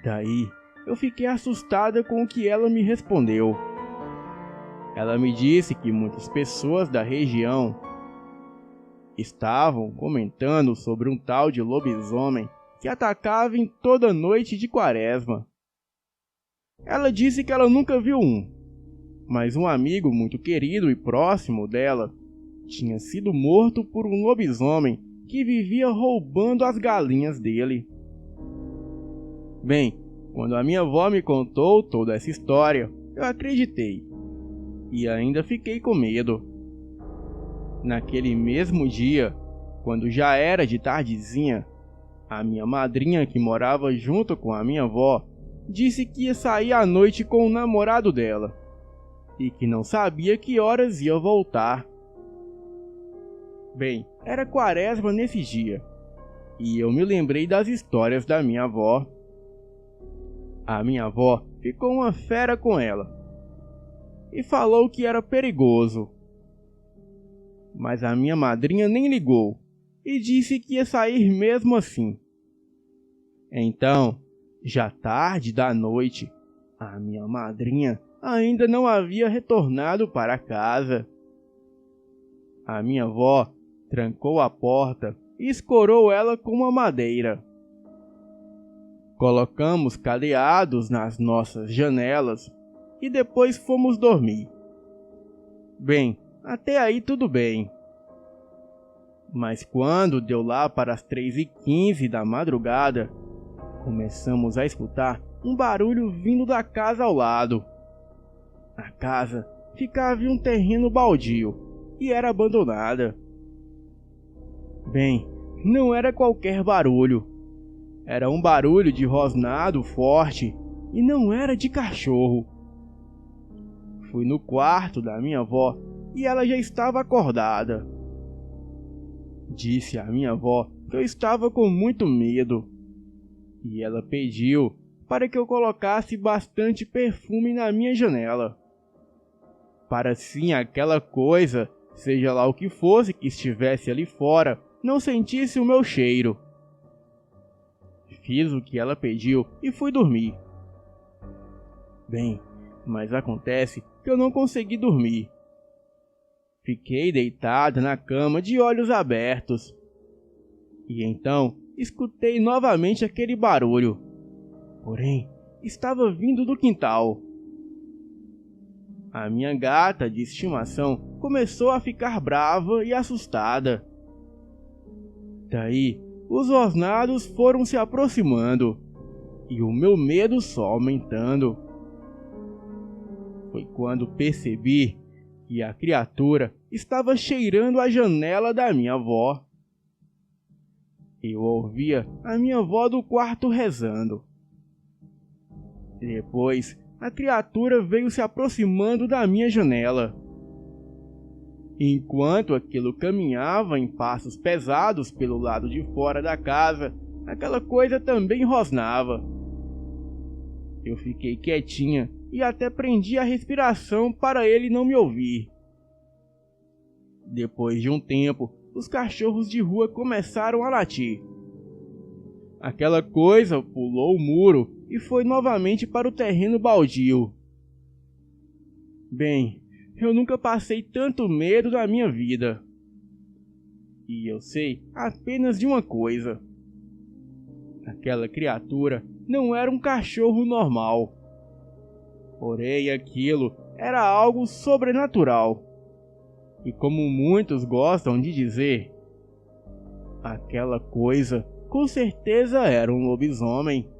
Daí eu fiquei assustada com o que ela me respondeu. Ela me disse que muitas pessoas da região estavam comentando sobre um tal de lobisomem que atacava em toda noite de quaresma. Ela disse que ela nunca viu um, mas um amigo muito querido e próximo dela tinha sido morto por um lobisomem que vivia roubando as galinhas dele. Bem, quando a minha avó me contou toda essa história, eu acreditei e ainda fiquei com medo. Naquele mesmo dia, quando já era de tardezinha, a minha madrinha, que morava junto com a minha avó, disse que ia sair à noite com o namorado dela e que não sabia que horas ia voltar. Bem, era quaresma nesse dia e eu me lembrei das histórias da minha avó. A minha avó ficou uma fera com ela e falou que era perigoso. Mas a minha madrinha nem ligou e disse que ia sair mesmo assim. Então, já tarde da noite, a minha madrinha ainda não havia retornado para casa. A minha avó trancou a porta e escorou ela com uma madeira. Colocamos cadeados nas nossas janelas e depois fomos dormir. Bem, até aí tudo bem. Mas quando deu lá para as 3h15 da madrugada, começamos a escutar um barulho vindo da casa ao lado. A casa ficava em um terreno baldio e era abandonada. Bem, não era qualquer barulho. Era um barulho de rosnado forte e não era de cachorro. Fui no quarto da minha avó e ela já estava acordada. Disse à minha avó que eu estava com muito medo e ela pediu para que eu colocasse bastante perfume na minha janela, para assim aquela coisa, seja lá o que fosse que estivesse ali fora, não sentisse o meu cheiro. Fiz o que ela pediu e fui dormir. Bem, mas acontece que eu não consegui dormir. Fiquei deitada na cama de olhos abertos. E então escutei novamente aquele barulho. Porém, estava vindo do quintal. A minha gata de estimação começou a ficar brava e assustada. Daí, os rosnados foram se aproximando e o meu medo só aumentando. Foi quando percebi que a criatura estava cheirando a janela da minha avó. Eu ouvia a minha avó do quarto rezando. Depois, a criatura veio se aproximando da minha janela. Enquanto aquilo caminhava em passos pesados pelo lado de fora da casa, aquela coisa também rosnava. Eu fiquei quietinha e até prendi a respiração para ele não me ouvir. Depois de um tempo, os cachorros de rua começaram a latir. Aquela coisa pulou o muro e foi novamente para o terreno baldio. Bem, eu nunca passei tanto medo na minha vida. E eu sei apenas de uma coisa. Aquela criatura não era um cachorro normal. Porém, aquilo era algo sobrenatural. E como muitos gostam de dizer, aquela coisa com certeza era um lobisomem.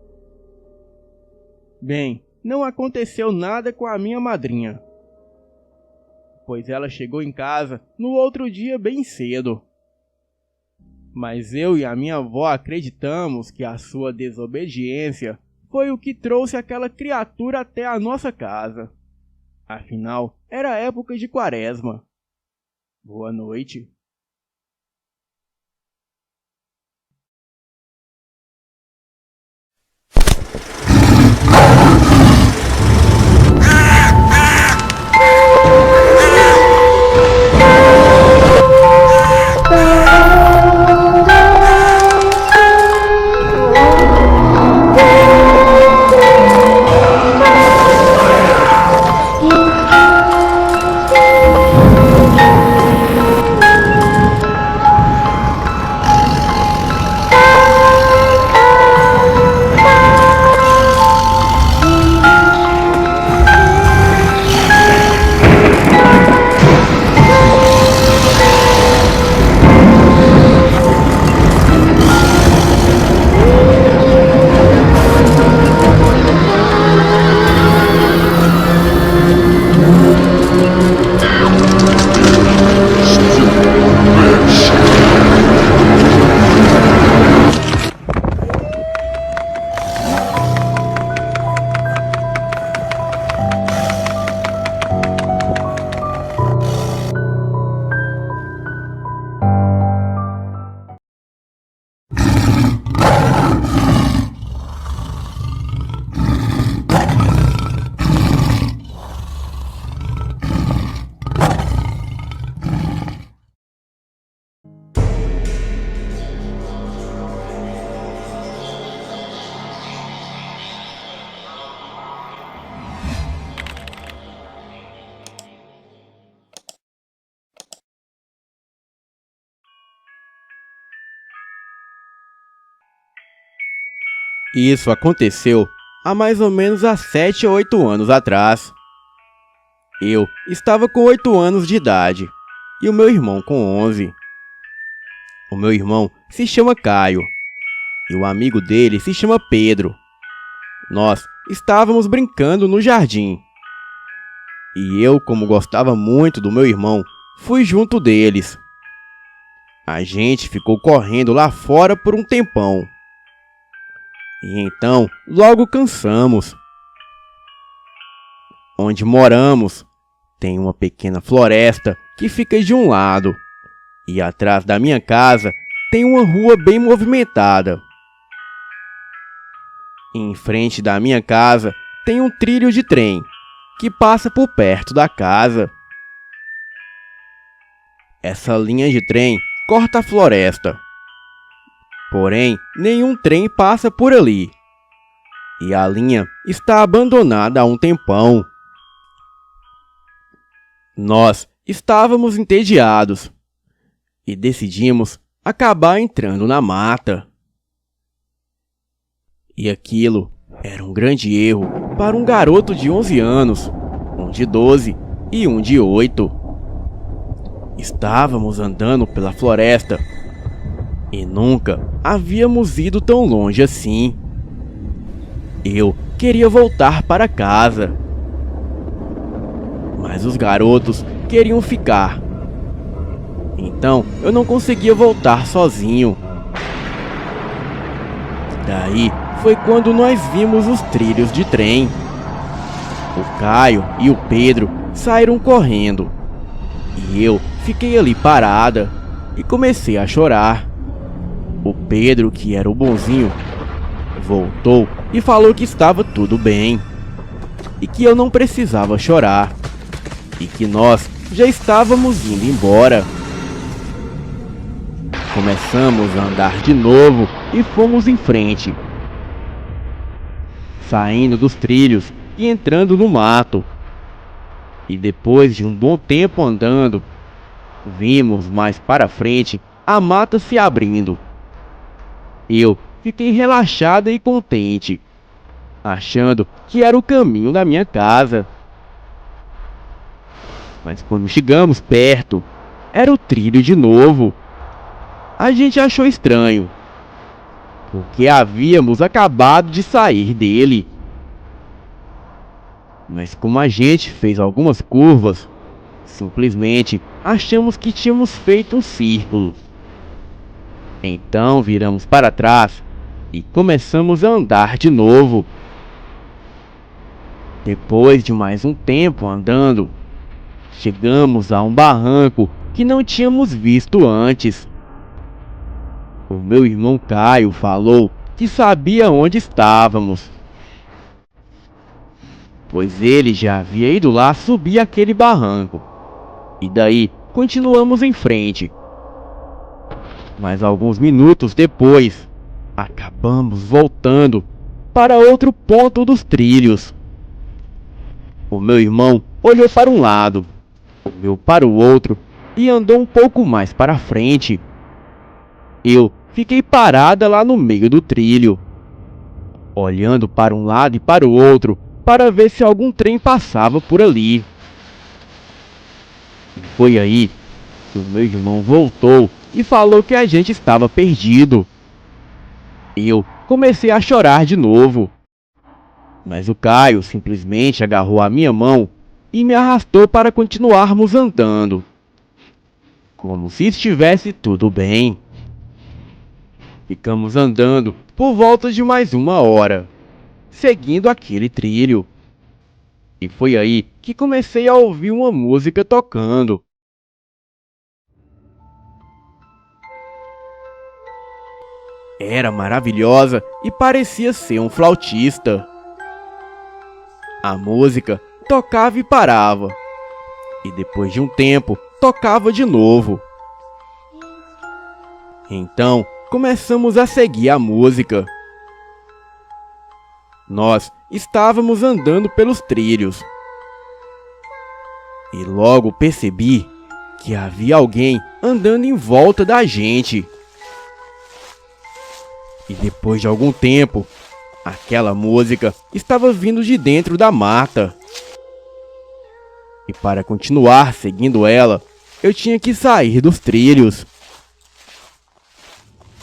Bem, não aconteceu nada com a minha madrinha, pois ela chegou em casa no outro dia bem cedo. Mas eu e a minha avó acreditamos que a sua desobediência foi o que trouxe aquela criatura até a nossa casa. Afinal, era época de quaresma. Boa noite. Isso aconteceu há mais ou menos há 7 ou 8 anos atrás. Eu estava com 8 anos de idade e o meu irmão com 11. O meu irmão se chama Caio e o amigo dele se chama Pedro. Nós estávamos brincando no jardim e eu, como gostava muito do meu irmão, fui junto deles. A gente ficou correndo lá fora por um tempão. E então, logo cansamos. Onde moramos, tem uma pequena floresta que fica de um lado. E atrás da minha casa, tem uma rua bem movimentada. Em frente da minha casa, tem um trilho de trem, que passa por perto da casa. Essa linha de trem corta a floresta. Porém, nenhum trem passa por ali. E a linha está abandonada há um tempão. Nós estávamos entediados e decidimos acabar entrando na mata. E aquilo era um grande erro para um garoto de 11 anos, um de 12 e um de 8. Estávamos andando pela floresta e nunca havíamos ido tão longe assim. Eu queria voltar para casa, mas os garotos queriam ficar. Então eu não conseguia voltar sozinho. Daí foi quando nós vimos os trilhos de trem. O Caio e o Pedro saíram correndo e eu fiquei ali parada e comecei a chorar. O Pedro, que era o bonzinho, voltou e falou que estava tudo bem e que eu não precisava chorar e que nós já estávamos indo embora. Começamos a andar de novo e fomos em frente, saindo dos trilhos e entrando no mato. E depois de um bom tempo andando, vimos mais para frente a mata se abrindo. Eu fiquei relaxada e contente, achando que era o caminho da minha casa. Mas quando chegamos perto, era o trilho de novo. A gente achou estranho, porque havíamos acabado de sair dele. Mas como a gente fez algumas curvas, simplesmente achamos que tínhamos feito um círculo. Então viramos para trás e começamos a andar de novo. Depois de mais um tempo andando, chegamos a um barranco que não tínhamos visto antes. O meu irmão Caio falou que sabia onde estávamos, pois ele já havia ido lá subir aquele barranco. E daí continuamos em frente. Mas alguns minutos depois, acabamos voltando para outro ponto dos trilhos. O meu irmão olhou para um lado, o meu para o outro e andou um pouco mais para frente. Eu fiquei parada lá no meio do trilho, olhando para um lado e para o outro para ver se algum trem passava por ali. E foi aí que o meu irmão voltou e falou que a gente estava perdido. Eu comecei a chorar de novo, mas o Caio simplesmente agarrou a minha mão e me arrastou para continuarmos andando, como se estivesse tudo bem. Ficamos andando por volta de mais uma hora, seguindo aquele trilho. E foi aí que comecei a ouvir uma música tocando. Era maravilhosa e parecia ser um flautista. A música tocava e parava, e depois de um tempo tocava de novo. Então começamos a seguir a música. Nós estávamos andando pelos trilhos e logo percebi que havia alguém andando em volta da gente. E depois de algum tempo, aquela música estava vindo de dentro da mata. E para continuar seguindo ela, eu tinha que sair dos trilhos.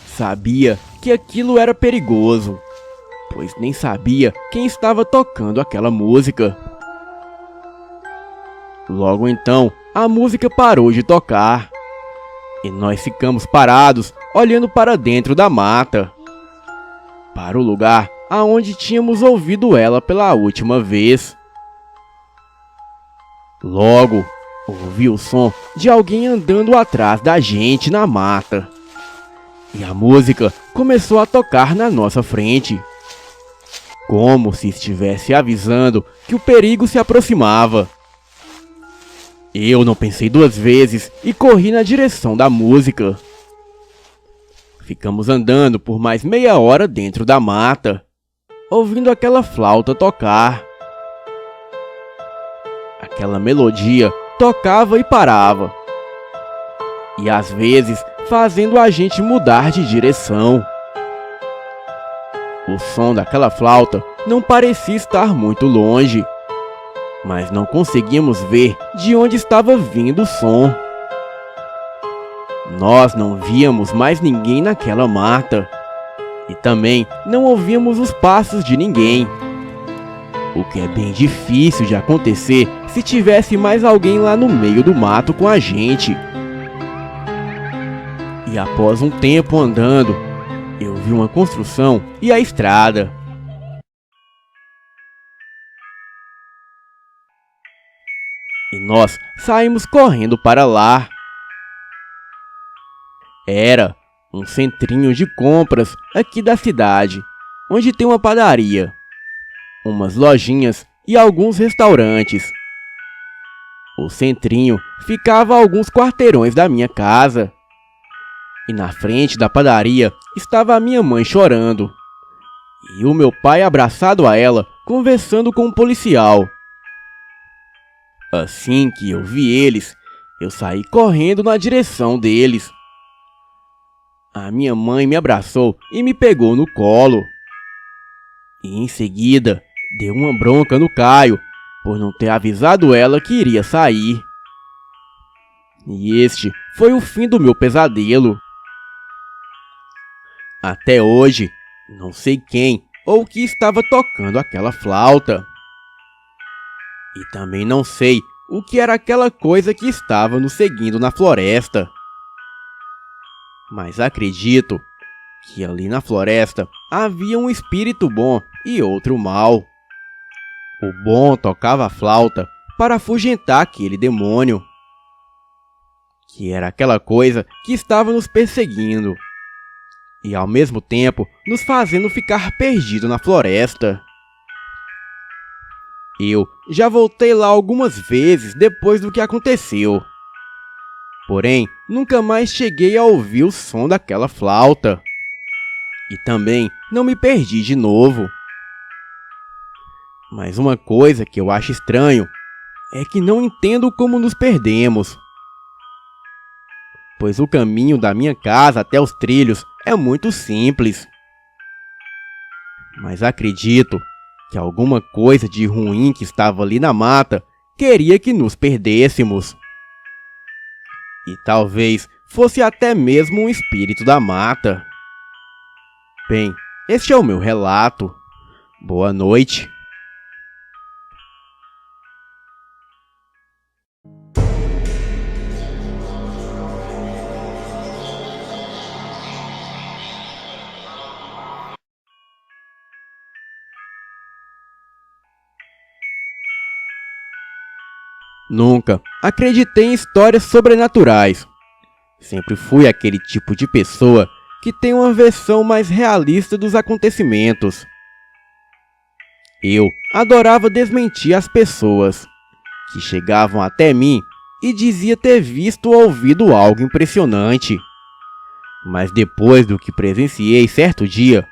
Sabia que aquilo era perigoso, pois nem sabia quem estava tocando aquela música. Logo então, a música parou de tocar e nós ficamos parados, olhando para dentro da mata, para o lugar aonde tínhamos ouvido ela pela última vez. Logo, ouvi o som de alguém andando atrás da gente na mata, e a música começou a tocar na nossa frente, como se estivesse avisando que o perigo se aproximava. Eu não pensei duas vezes e corri na direção da música. Ficamos andando por mais meia hora dentro da mata, ouvindo aquela flauta tocar. Aquela melodia tocava e parava, e às vezes fazendo a gente mudar de direção. O som daquela flauta não parecia estar muito longe, mas não conseguíamos ver de onde estava vindo o som. Nós não víamos mais ninguém naquela mata, e também não ouvíamos os passos de ninguém, o que é bem difícil de acontecer se tivesse mais alguém lá no meio do mato com a gente. E após um tempo andando, eu vi uma construção e a estrada. E nós saímos correndo para lá. Era um centrinho de compras aqui da cidade, onde tem uma padaria, umas lojinhas e alguns restaurantes. O centrinho ficava a alguns quarteirões da minha casa. E na frente da padaria estava a minha mãe chorando, e o meu pai abraçado a ela, conversando com um policial. Assim que eu vi eles, eu saí correndo na direção deles. A minha mãe me abraçou e me pegou no colo. E em seguida, deu uma bronca no Caio, por não ter avisado ela que iria sair. E este foi o fim do meu pesadelo. Até hoje, não sei quem ou que estava tocando aquela flauta. E também não sei o que era aquela coisa que estava nos seguindo na floresta. Mas acredito que ali na floresta havia um espírito bom e outro mau. O bom tocava a flauta para afugentar aquele demônio, que era aquela coisa que estava nos perseguindo e ao mesmo tempo nos fazendo ficar perdidos na floresta. Eu já voltei lá algumas vezes depois do que aconteceu. Porém, nunca mais cheguei a ouvir o som daquela flauta. E também não me perdi de novo. Mas uma coisa que eu acho estranho é que não entendo como nos perdemos. Pois o caminho da minha casa até os trilhos é muito simples. Mas acredito que alguma coisa de ruim que estava ali na mata queria que nos perdêssemos. E talvez fosse até mesmo um espírito da mata. Bem, este é o meu relato. Boa noite. Nunca acreditei em histórias sobrenaturais. Sempre fui aquele tipo de pessoa que tem uma versão mais realista dos acontecimentos. Eu adorava desmentir as pessoas que chegavam até mim e dizia ter visto ou ouvido algo impressionante. Mas depois do que presenciei certo dia,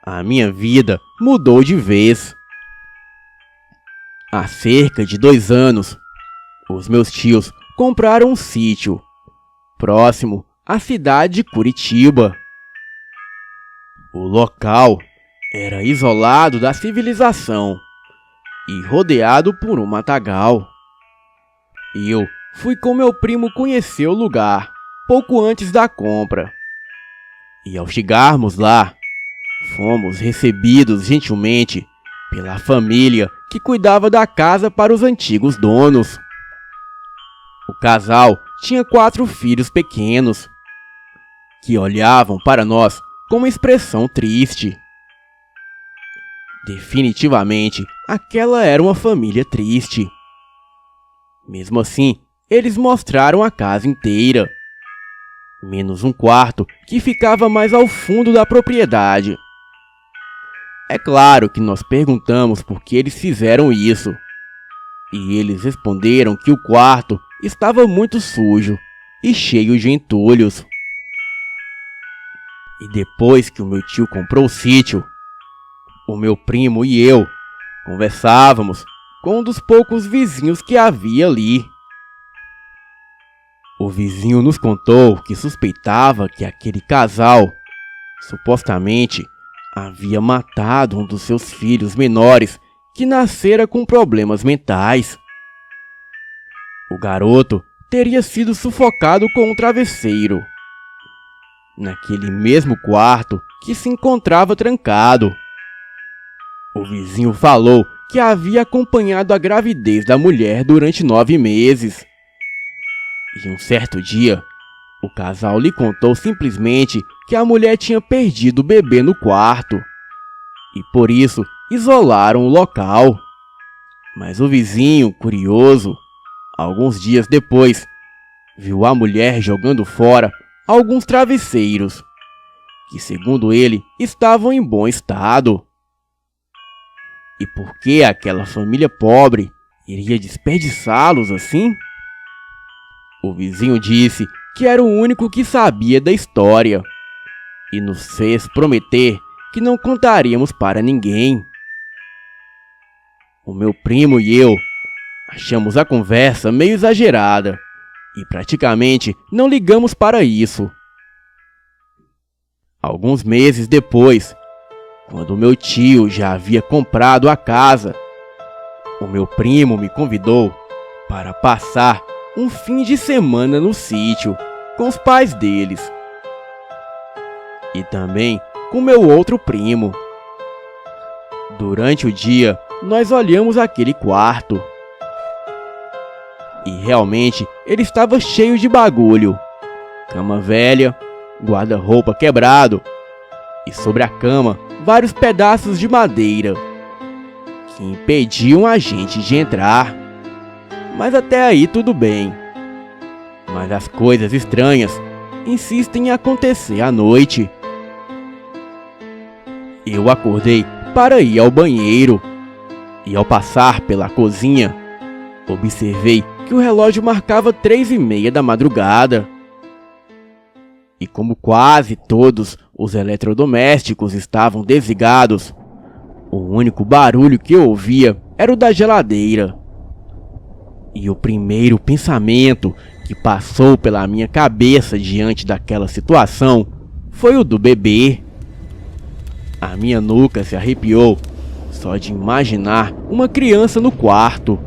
a minha vida mudou de vez. Há cerca de 2 anos, os meus tios compraram um sítio próximo à cidade de Curitiba. O local era isolado da civilização e rodeado por um matagal. Eu fui com meu primo conhecer o lugar pouco antes da compra. E ao chegarmos lá, fomos recebidos gentilmente pela família que cuidava da casa para os antigos donos. O casal tinha 4 filhos pequenos, que olhavam para nós com uma expressão triste. Definitivamente, aquela era uma família triste. Mesmo assim, eles mostraram a casa inteira, menos um quarto que ficava mais ao fundo da propriedade. É claro que nós perguntamos por que eles fizeram isso, e eles responderam que o quarto estava muito sujo e cheio de entulhos. E depois que o meu tio comprou o sítio, o meu primo e eu conversávamos com um dos poucos vizinhos que havia ali. O vizinho nos contou que suspeitava que aquele casal, supostamente, havia matado um dos seus filhos menores que nascera com problemas mentais. O garoto teria sido sufocado com um travesseiro, naquele mesmo quarto que se encontrava trancado. O vizinho falou que havia acompanhado a gravidez da mulher durante 9 meses. E um certo dia, o casal lhe contou simplesmente que a mulher tinha perdido o bebê no quarto, e por isso isolaram o local. Mas o vizinho, curioso, alguns dias depois, viu a mulher jogando fora alguns travesseiros, que segundo ele estavam em bom estado. E por que aquela família pobre iria desperdiçá-los assim? O vizinho disse que era o único que sabia da história e nos fez prometer que não contaríamos para ninguém. O meu primo e eu achamos a conversa meio exagerada e praticamente não ligamos para isso. Alguns meses depois, quando meu tio já havia comprado a casa, o meu primo me convidou para passar um fim de semana no sítio com os pais deles e também com meu outro primo. Durante o dia, nós olhamos aquele quarto e realmente ele estava cheio de bagulho. Cama velha, guarda-roupa quebrado e sobre a cama vários pedaços de madeira que impediam a gente de entrar. Mas até aí tudo bem. Mas as coisas estranhas insistem em acontecer à noite. Eu acordei para ir ao banheiro e ao passar pela cozinha, observei que o relógio marcava 3:30 da madrugada. E como quase todos os eletrodomésticos estavam desligados, o único barulho que eu ouvia era o da geladeira. E o primeiro pensamento que passou pela minha cabeça diante daquela situação foi o do bebê. A minha nuca se arrepiou só de imaginar uma criança no quarto.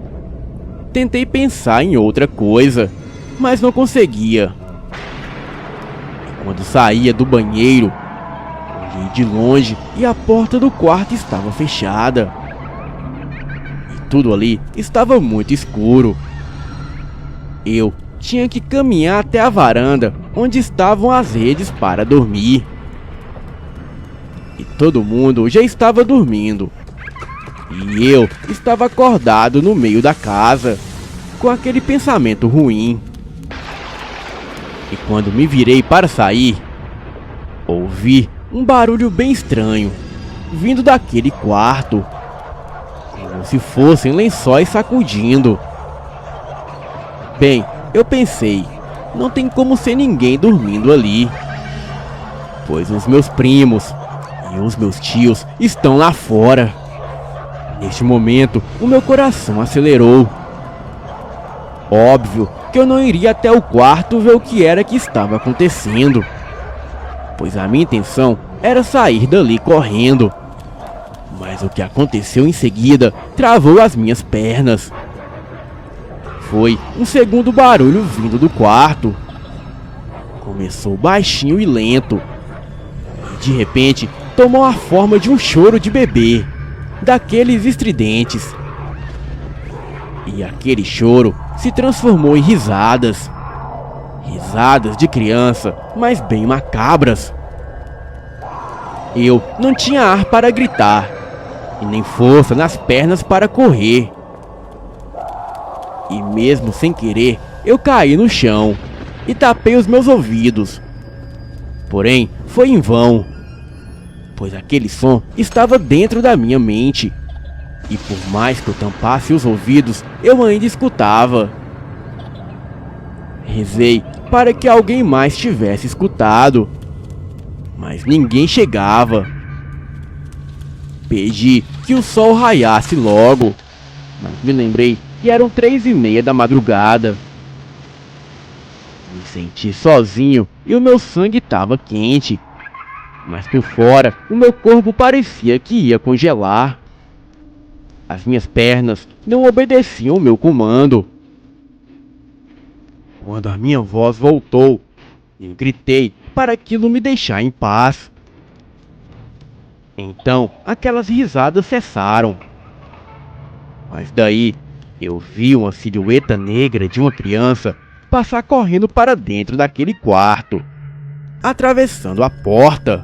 Tentei pensar em outra coisa, mas não conseguia. E quando saía do banheiro, olhei de longe e a porta do quarto estava fechada. E tudo ali estava muito escuro. Eu tinha que caminhar até a varanda onde estavam as redes para dormir. E todo mundo já estava dormindo. E eu estava acordado no meio da casa, com aquele pensamento ruim. E quando me virei para sair, ouvi um barulho bem estranho, vindo daquele quarto, como se fossem lençóis sacudindo. Bem, eu pensei, não tem como ser ninguém dormindo ali, pois os meus primos e os meus tios estão lá fora. Neste momento, o meu coração acelerou. Óbvio que eu não iria até o quarto ver o que era que estava acontecendo, pois a minha intenção era sair dali correndo. Mas o que aconteceu em seguida travou as minhas pernas. Foi um segundo barulho vindo do quarto. Começou baixinho e lento, e de repente tomou a forma de um choro de bebê, daqueles estridentes. E aquele choro se transformou em risadas. Risadas de criança, mas bem macabras. Eu não tinha ar para gritar, e nem força nas pernas para correr. E mesmo sem querer, eu caí no chão e tapei os meus ouvidos. Porém, foi em vão, pois aquele som estava dentro da minha mente. E por mais que eu tampasse os ouvidos, eu ainda escutava. Rezei para que alguém mais tivesse escutado, mas ninguém chegava. Pedi que o sol raiasse logo, mas me lembrei que eram 3:30 da madrugada. Me senti sozinho e o meu sangue estava quente, mas por fora o meu corpo parecia que ia congelar. As minhas pernas não obedeciam o meu comando. Quando a minha voz voltou, eu gritei para aquilo me deixar em paz. Então, aquelas risadas cessaram. Mas daí, eu vi uma silhueta negra de uma criança passar correndo para dentro daquele quarto, atravessando a porta.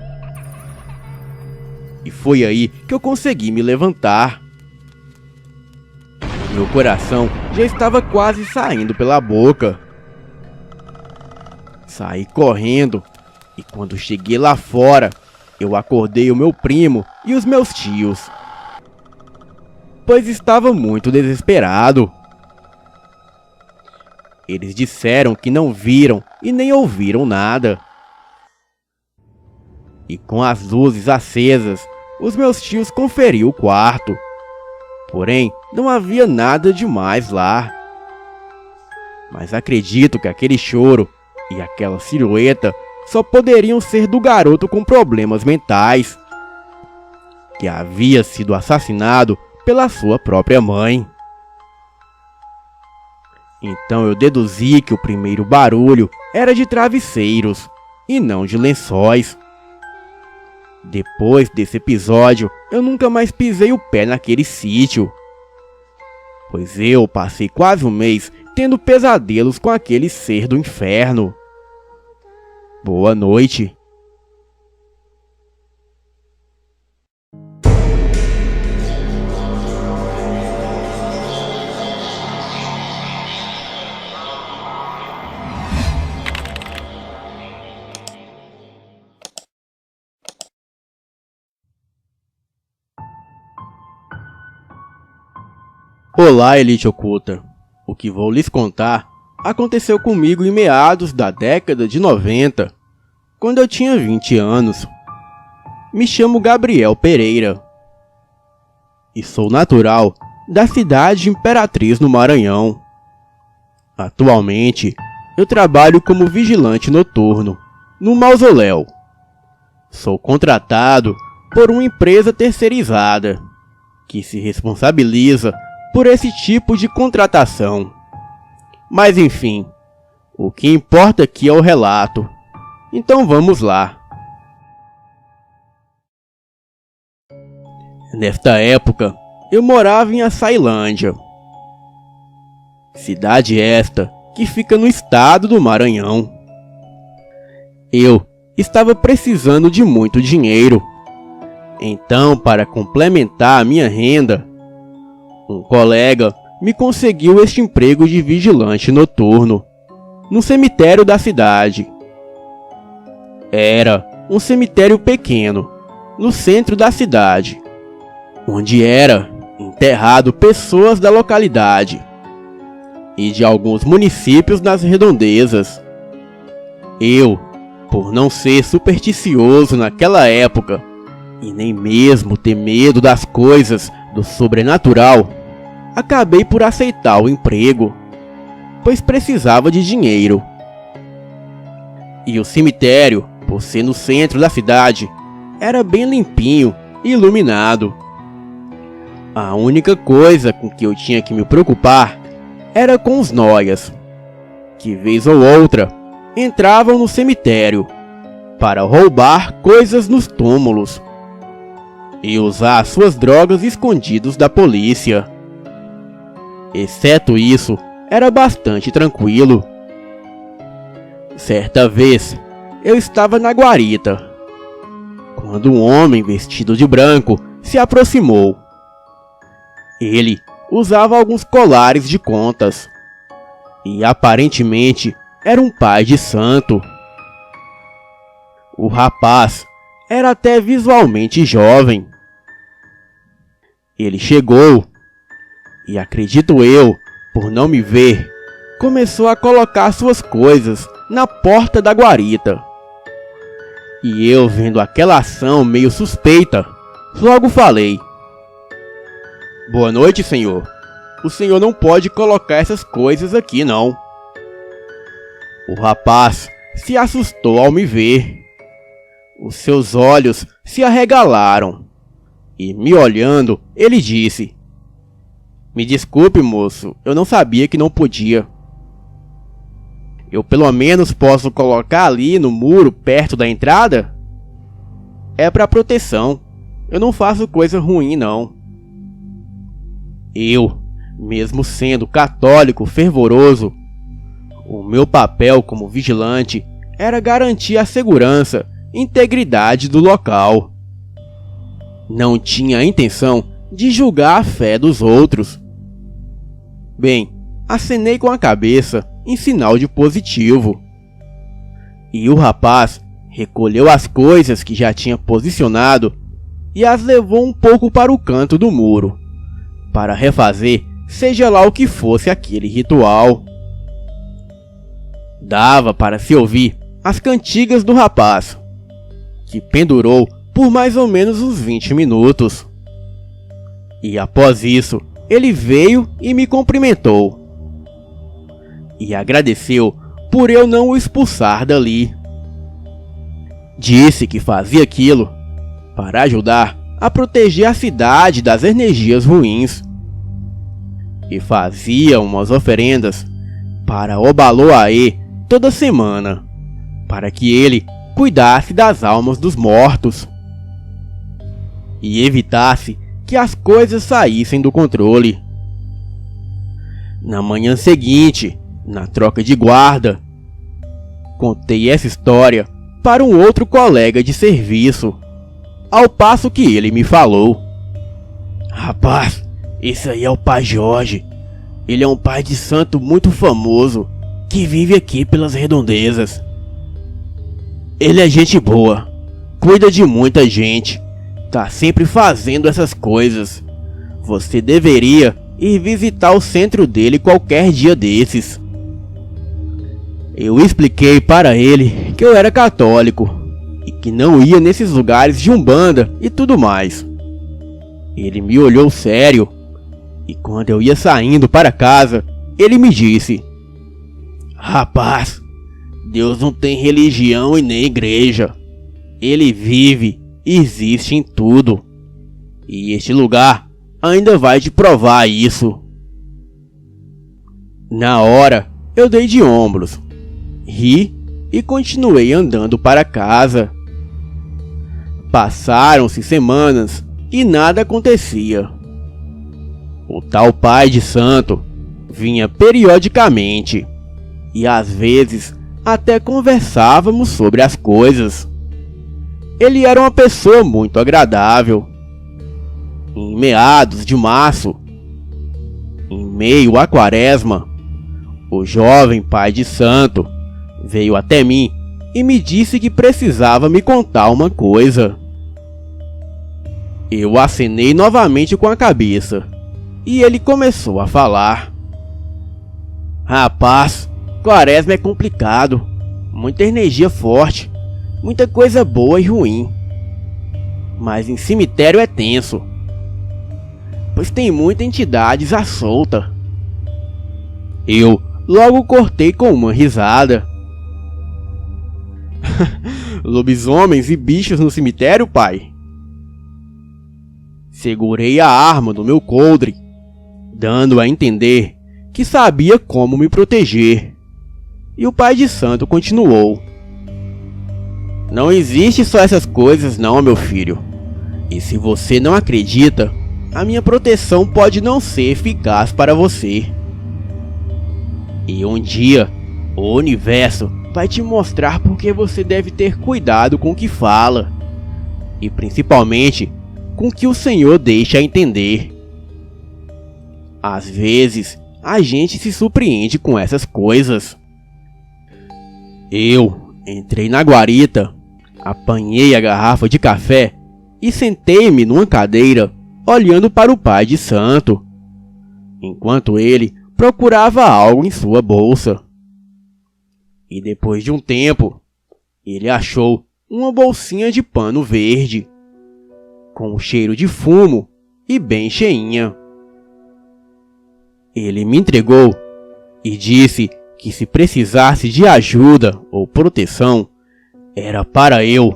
E foi aí que eu consegui me levantar. Meu coração já estava quase saindo pela boca. Saí correndo e quando cheguei lá fora, eu acordei o meu primo e os meus tios, pois estava muito desesperado. Eles disseram que não viram e nem ouviram nada. E com as luzes acesas, os meus tios conferiram o quarto. Porém, não havia nada demais lá. Mas acredito que aquele choro e aquela silhueta só poderiam ser do garoto com problemas mentais, que havia sido assassinado pela sua própria mãe. Então eu deduzi que o primeiro barulho era de travesseiros e não de lençóis. Depois desse episódio, eu nunca mais pisei o pé naquele sítio, pois eu passei quase um mês tendo pesadelos com aquele ser do inferno. Boa noite. Olá, Elite Oculta. O que vou lhes contar aconteceu comigo em meados da década de 90, quando eu tinha 20 anos. Me chamo Gabriel Pereira e sou natural da cidade de Imperatriz, no Maranhão. Atualmente, eu trabalho como vigilante noturno no mausoléu. Sou contratado por uma empresa terceirizada que se responsabiliza por esse tipo de contratação. Mas enfim, o que importa aqui é o relato. Então vamos lá. Nesta época, eu morava em Açailândia, cidade esta que fica no estado do Maranhão. Eu estava precisando de muito dinheiro. Então, para complementar a minha renda, um colega me conseguiu este emprego de vigilante noturno no cemitério da cidade. Era um cemitério pequeno, no centro da cidade, onde era enterrado pessoas da localidade e de alguns municípios nas redondezas. Eu, por não ser supersticioso naquela época e nem mesmo ter medo das coisas do sobrenatural, acabei por aceitar o emprego, pois precisava de dinheiro. E o cemitério, por ser no centro da cidade, era bem limpinho e iluminado. A única coisa com que eu tinha que me preocupar era com os nóias, que vez ou outra entravam no cemitério para roubar coisas nos túmulos e usar suas drogas escondidos da polícia. Exceto isso, era bastante tranquilo. Certa vez, eu estava na guarita, quando um homem vestido de branco se aproximou. Ele usava alguns colares de contas e aparentemente era um pai de santo. O rapaz era até visualmente jovem. Ele chegou e, acredito eu, por não me ver, começou a colocar suas coisas na porta da guarita. E eu, vendo aquela ação meio suspeita, logo falei: "Boa noite, senhor. O senhor não pode colocar essas coisas aqui, não." O rapaz se assustou ao me ver. Os seus olhos se arregalaram e, me olhando, ele disse: "Me desculpe, moço, eu não sabia que não podia. Eu pelo menos posso colocar ali no muro perto da entrada? É para proteção. Eu não faço coisa ruim, não." Eu, mesmo sendo católico fervoroso, o meu papel como vigilante era garantir a segurança e integridade do local. Não tinha a intenção de julgar a fé dos outros. Bem, acenei com a cabeça em sinal de positivo. E o rapaz recolheu as coisas que já tinha posicionado e as levou um pouco para o canto do muro, para refazer seja lá o que fosse aquele ritual. Dava para se ouvir as cantigas do rapaz, que pendurou por mais ou menos uns 20 minutos. E após isso, ele veio e me cumprimentou. E agradeceu por eu não o expulsar dali. Disse que fazia aquilo para ajudar a proteger a cidade das energias ruins. E fazia umas oferendas para Obaloaê toda semana, para que ele cuidasse das almas dos mortos e evitasse que as coisas saíssem do controle. Na manhã seguinte, na troca de guarda, contei essa história para um outro colega de serviço, ao passo que ele me falou: "Rapaz, esse aí é o Pai Jorge. Ele é um pai de santo muito famoso, que vive aqui pelas redondezas. Ele é gente boa, cuida de muita gente, tá sempre fazendo essas coisas. Você deveria ir visitar o centro dele qualquer dia desses." Eu expliquei para ele que eu era católico e que não ia nesses lugares de umbanda e tudo mais. Ele me olhou sério e quando eu ia saindo para casa, ele me disse: "Rapaz, Deus não tem religião e nem igreja. Ele vive e existe em tudo. E este lugar ainda vai te provar isso." Na hora, eu dei de ombros, ri e continuei andando para casa. Passaram-se semanas e nada acontecia. O tal pai de santo vinha periodicamente e às vezes até conversávamos sobre as coisas. Ele era uma pessoa muito agradável. Em meados de março, em meio à quaresma, o jovem pai de santo veio até mim e me disse que precisava me contar uma coisa. Eu acenei novamente com a cabeça e ele começou a falar: "Rapaz, quaresma é complicado, muita energia forte, muita coisa boa e ruim. Mas em cemitério é tenso, pois tem muita entidades à solta." Eu logo cortei com uma risada: "Lobisomens e bichos no cemitério, pai?" Segurei a arma no meu coldre, dando a entender que sabia como me proteger. E o pai de santo continuou: "Não existe só essas coisas não, meu filho. E se você não acredita, a minha proteção pode não ser eficaz para você. E um dia, o universo vai te mostrar porque você deve ter cuidado com o que fala. E principalmente, com o que o Senhor deixa entender. Às vezes, a gente se surpreende com essas coisas." Eu entrei na guarita, apanhei a garrafa de café e sentei-me numa cadeira, olhando para o pai de santo, enquanto ele procurava algo em sua bolsa. E depois de um tempo, ele achou uma bolsinha de pano verde, com um cheiro de fumo e bem cheinha. Ele me entregou e disse que se precisasse de ajuda ou proteção, era para eu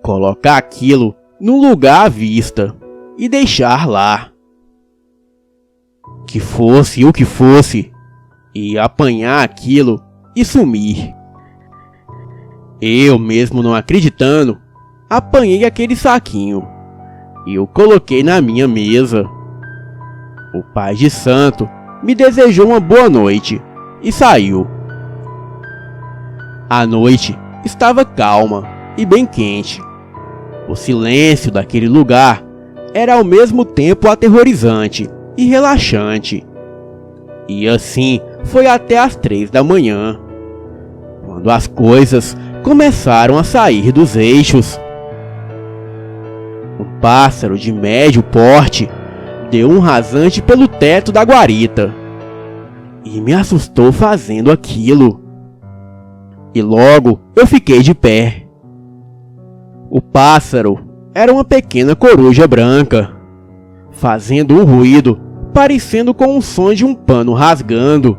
colocar aquilo num lugar à vista e deixar lá. Que fosse o que fosse, e apanhar aquilo e sumir. Eu mesmo não acreditando, apanhei aquele saquinho e o coloquei na minha mesa. O pai de santo me desejou uma boa noite e saiu. A noite estava calma e bem quente. O silêncio daquele lugar era ao mesmo tempo aterrorizante e relaxante. E assim foi até as 3 da manhã, quando as coisas começaram a sair dos eixos. Um pássaro de médio porte deu um rasante pelo teto da guarita e me assustou fazendo aquilo. E logo eu fiquei de pé. O pássaro era uma pequena coruja branca, fazendo um ruído parecendo com o som de um pano rasgando.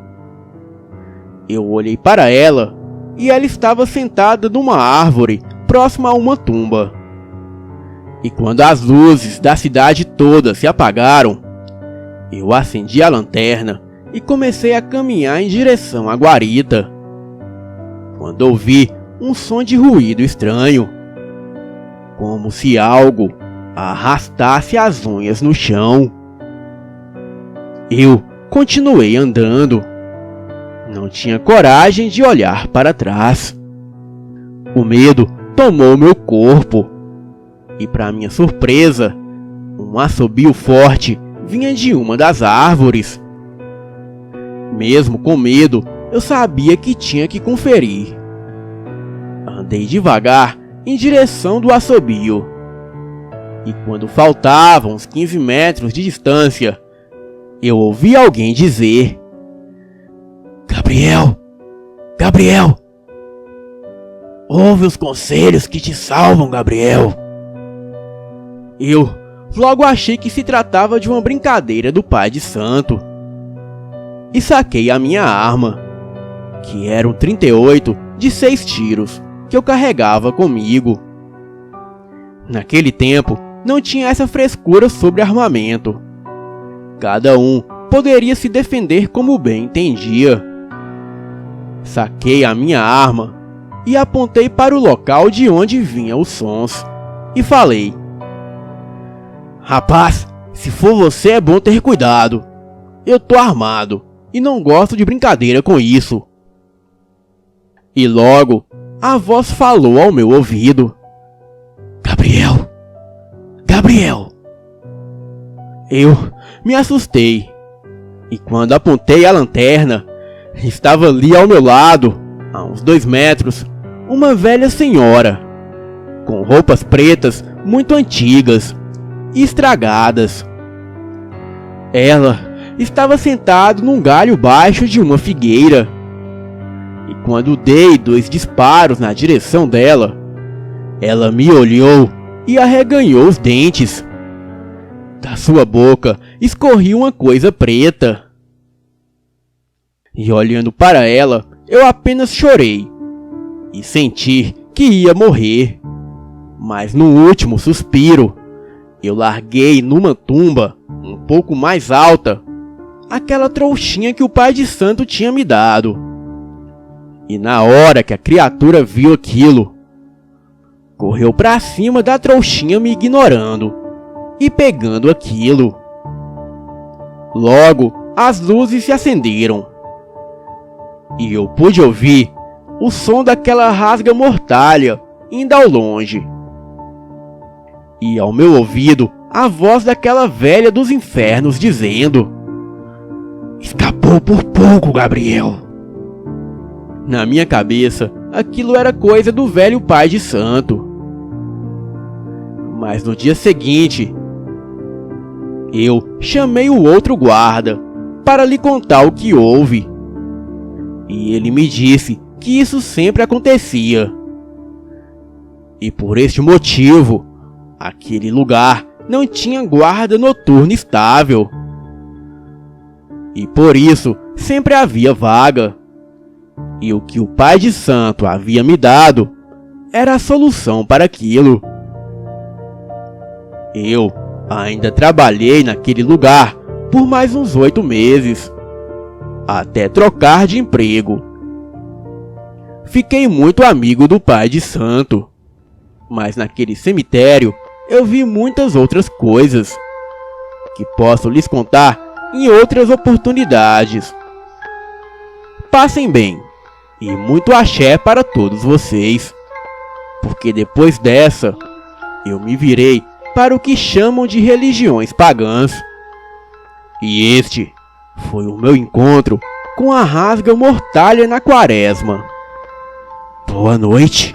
Eu olhei para ela e ela estava sentada numa árvore próxima a uma tumba. E quando as luzes da cidade toda se apagaram, eu acendi a lanterna e comecei a caminhar em direção à guarita, quando ouvi um som de ruído estranho, como se algo arrastasse as unhas no chão. Eu continuei andando. Não tinha coragem de olhar para trás. O medo tomou meu corpo e, para minha surpresa, um assobio forte vinha de uma das árvores. Mesmo com medo, eu sabia que tinha que conferir. Andei devagar em direção do assobio. E quando faltavam uns 15 metros de distância, eu ouvi alguém dizer: Gabriel, Gabriel, ouve os conselhos que te salvam, Gabriel. Eu logo achei que se tratava de uma brincadeira do pai de santo e saquei a minha arma, que era um 38 de 6 tiros que eu carregava comigo. Naquele tempo não tinha essa frescura sobre armamento. Cada um poderia se defender como bem entendia. Saquei a minha arma e apontei para o local de onde vinham os sons e falei: Rapaz, se for você é bom ter cuidado. Eu tô armado e não gosto de brincadeira com isso. E logo a voz falou ao meu ouvido: Gabriel, Gabriel. Eu me assustei e quando apontei a lanterna, estava ali ao meu lado, a uns 2 metros, uma velha senhora, com roupas pretas muito antigas e estragadas. Ela estava sentada num galho baixo de uma figueira, e quando dei 2 disparos na direção dela, ela me olhou e arreganhou os dentes. Da sua boca escorria uma coisa preta. E olhando para ela, eu apenas chorei e senti que ia morrer. Mas no último suspiro, eu larguei numa tumba um pouco mais alta aquela trouxinha que o pai de santo tinha me dado. E na hora que a criatura viu aquilo, correu para cima da trouxinha me ignorando e pegando aquilo. Logo, as luzes se acenderam e eu pude ouvir o som daquela rasga-mortalha indo ao longe. E ao meu ouvido, a voz daquela velha dos infernos dizendo: Escapou por pouco, Gabriel. Na minha cabeça, aquilo era coisa do velho pai de santo. Mas no dia seguinte, eu chamei o outro guarda para lhe contar o que houve. E ele me disse que isso sempre acontecia. E por este motivo, aquele lugar não tinha guarda noturno estável. E por isso sempre havia vaga. E o que o pai de santo havia me dado era a solução para aquilo. Eu ainda trabalhei naquele lugar por mais uns 8 meses, até trocar de emprego. Fiquei muito amigo do pai de santo, mas naquele cemitério eu vi muitas outras coisas que posso lhes contar em outras oportunidades. Passem bem e muito axé para todos vocês, porque depois dessa eu me virei para o que chamam de religiões pagãs. E este foi o meu encontro com a rasga-mortalha na quaresma. Boa noite.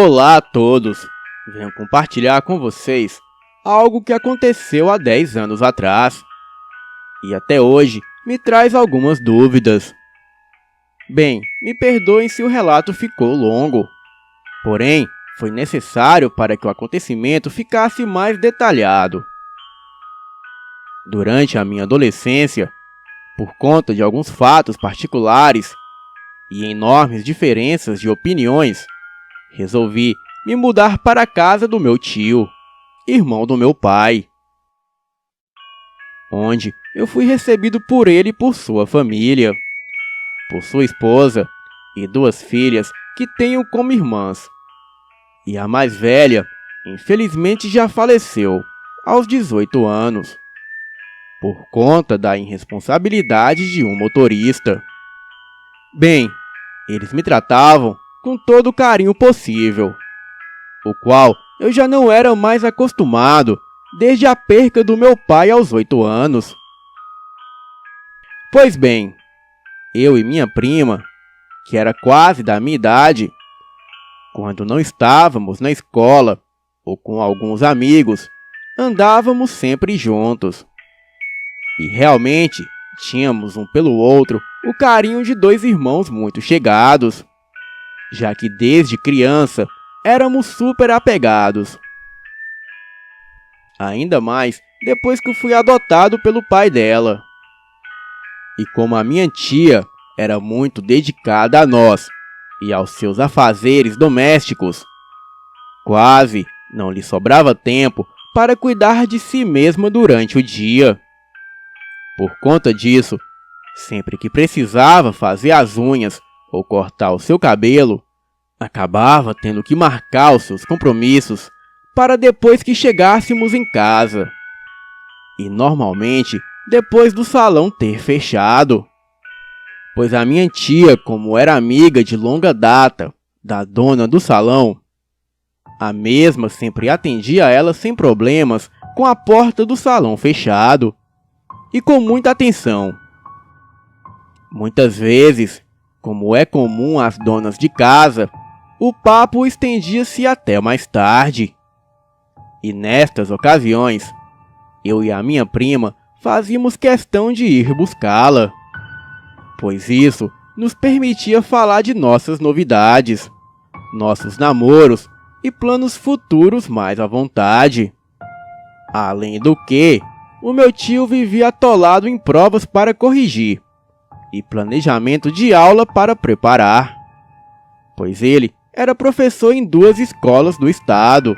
Olá a todos! Venho compartilhar com vocês algo que aconteceu há 10 anos atrás e até hoje me traz algumas dúvidas. Bem, me perdoem se o relato ficou longo, porém foi necessário para que o acontecimento ficasse mais detalhado. Durante a minha adolescência, por conta de alguns fatos particulares e enormes diferenças de opiniões, resolvi me mudar para a casa do meu tio, irmão do meu pai, onde eu fui recebido por ele e por sua família, por sua esposa e 2 filhas que tenho como irmãs. E a mais velha, infelizmente, já faleceu aos 18 anos, por conta da irresponsabilidade de um motorista. Bem, eles me tratavam com todo o carinho possível, o qual eu já não era mais acostumado desde a perca do meu pai aos 8 anos. Pois bem, eu e minha prima, que era quase da minha idade, quando não estávamos na escola ou com alguns amigos, andávamos sempre juntos. E realmente tínhamos um pelo outro o carinho de 2 irmãos muito chegados, já que desde criança éramos super apegados. Ainda mais depois que eu fui adotado pelo pai dela. E como a minha tia era muito dedicada a nós e aos seus afazeres domésticos, quase não lhe sobrava tempo para cuidar de si mesma durante o dia. Por conta disso, sempre que precisava fazer as unhas ou cortar o seu cabelo, acabava tendo que marcar os seus compromissos para depois que chegássemos em casa. E normalmente depois do salão ter fechado, pois a minha tia, como era amiga de longa data da dona do salão, a mesma sempre atendia ela sem problemas com a porta do salão fechado e com muita atenção. Muitas vezes, como é comum às donas de casa, o papo estendia-se até mais tarde. E nestas ocasiões, eu e a minha prima fazíamos questão de ir buscá-la, pois isso nos permitia falar de nossas novidades, nossos namoros e planos futuros mais à vontade. Além do que, o meu tio vivia atolado em provas para corrigir e planejamento de aula para preparar, pois ele era professor em 2 escolas do estado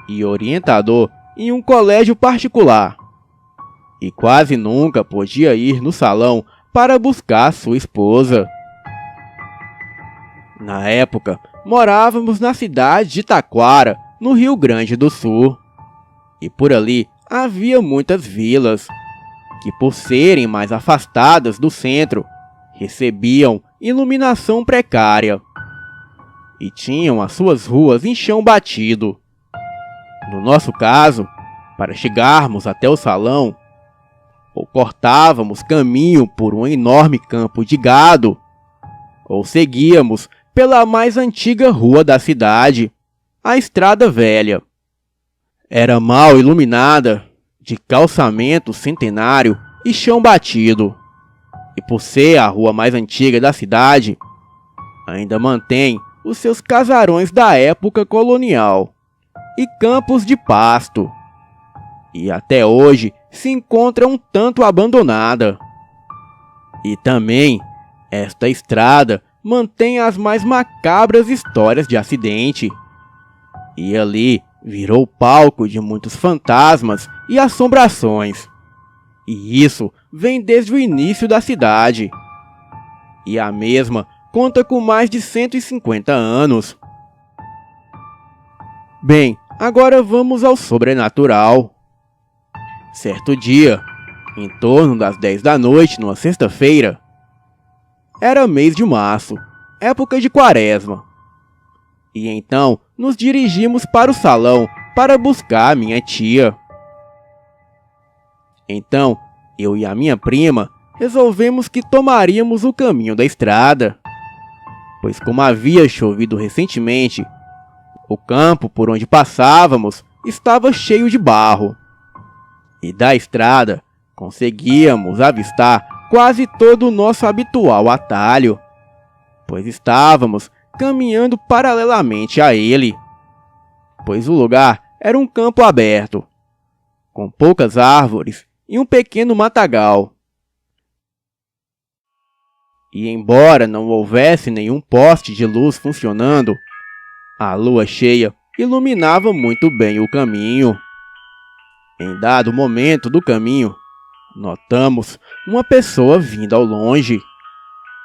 e orientador em um colégio particular, e quase nunca podia ir no salão para buscar sua esposa. Na época, morávamos na cidade de Taquara, no Rio Grande do Sul, e por ali havia muitas vilas, que por serem mais afastadas do centro, recebiam iluminação precária e tinham as suas ruas em chão batido. No nosso caso, para chegarmos até o salão, ou cortávamos caminho por um enorme campo de gado, ou seguíamos pela mais antiga rua da cidade, a Estrada Velha. Era mal iluminada, de calçamento centenário e chão batido, e por ser a rua mais antiga da cidade, ainda mantém os seus casarões da época colonial e campos de pasto, e até hoje se encontra um tanto abandonada. E também, esta estrada mantém as mais macabras histórias de acidente, e ali virou palco de muitos fantasmas e assombrações. E isso vem desde o início da cidade. E a mesma conta com mais de 150 anos. Bem, agora vamos ao sobrenatural. Certo dia, em torno das 10 da noite, numa sexta-feira, era mês de março, época de quaresma. E então nos dirigimos para o salão para buscar a minha tia. Então, eu e a minha prima resolvemos que tomaríamos o caminho da estrada, pois como havia chovido recentemente O campo por onde passávamos estava cheio de barro, e da estrada conseguíamos avistar quase todo o nosso habitual atalho, pois estávamos caminhando paralelamente a ele, pois o lugar era um campo aberto, com poucas árvores e um pequeno matagal. E embora não houvesse nenhum poste de luz funcionando, a lua cheia iluminava muito bem o caminho. Em dado momento do caminho, notamos uma pessoa vindo ao longe,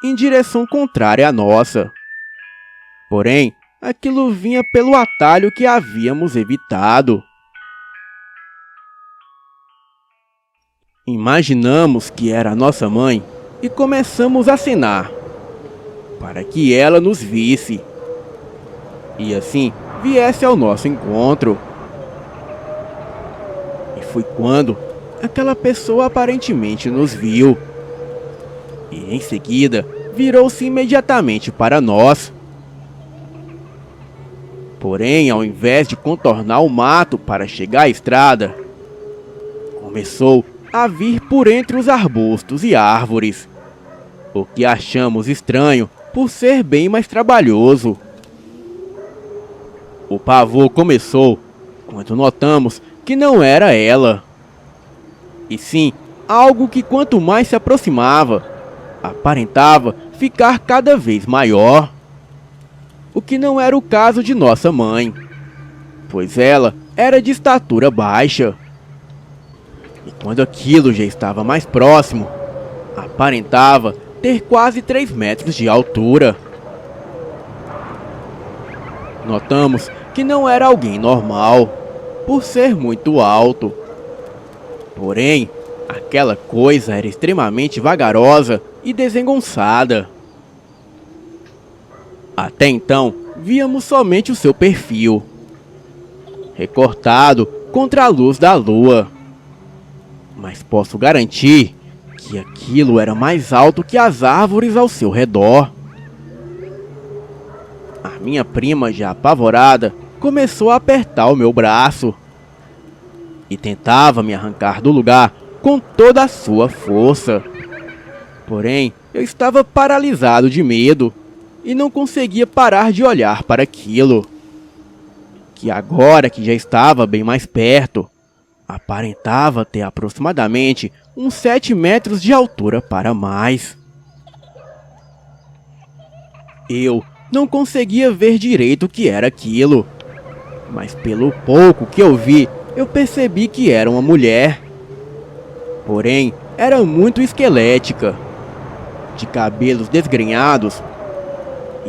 em direção contrária à nossa. Porém, aquilo vinha pelo atalho que havíamos evitado. Imaginamos que era nossa mãe e começamos a acenar, para que ela nos visse, e assim viesse ao nosso encontro. E foi quando aquela pessoa aparentemente nos viu, e em seguida virou-se imediatamente para nós. Porém, ao invés de contornar o mato para chegar à estrada, começou a vir por entre os arbustos e árvores, o que achamos estranho por ser bem mais trabalhoso. O pavor começou quando notamos que não era ela, e sim algo que quanto mais se aproximava, aparentava ficar cada vez maior. O que não era o caso de nossa mãe, pois ela era de estatura baixa. E quando aquilo já estava mais próximo, aparentava ter quase 3 metros de altura. Notamos que não era alguém normal, por ser muito alto. Porém, aquela coisa era extremamente vagarosa e desengonçada. Até então, víamos somente o seu perfil, recortado contra a luz da lua. Mas posso garantir que aquilo era mais alto que as árvores ao seu redor. A minha prima, já apavorada, começou a apertar o meu braço e tentava me arrancar do lugar com toda a sua força. Porém, eu estava paralisado de medo e não conseguia parar de olhar para aquilo, que agora que já estava bem mais perto, aparentava ter aproximadamente uns 7 metros de altura para mais. Eu não conseguia ver direito o que era aquilo, mas pelo pouco que eu vi, eu percebi que era uma mulher. Porém, era muito esquelética, de cabelos desgrenhados,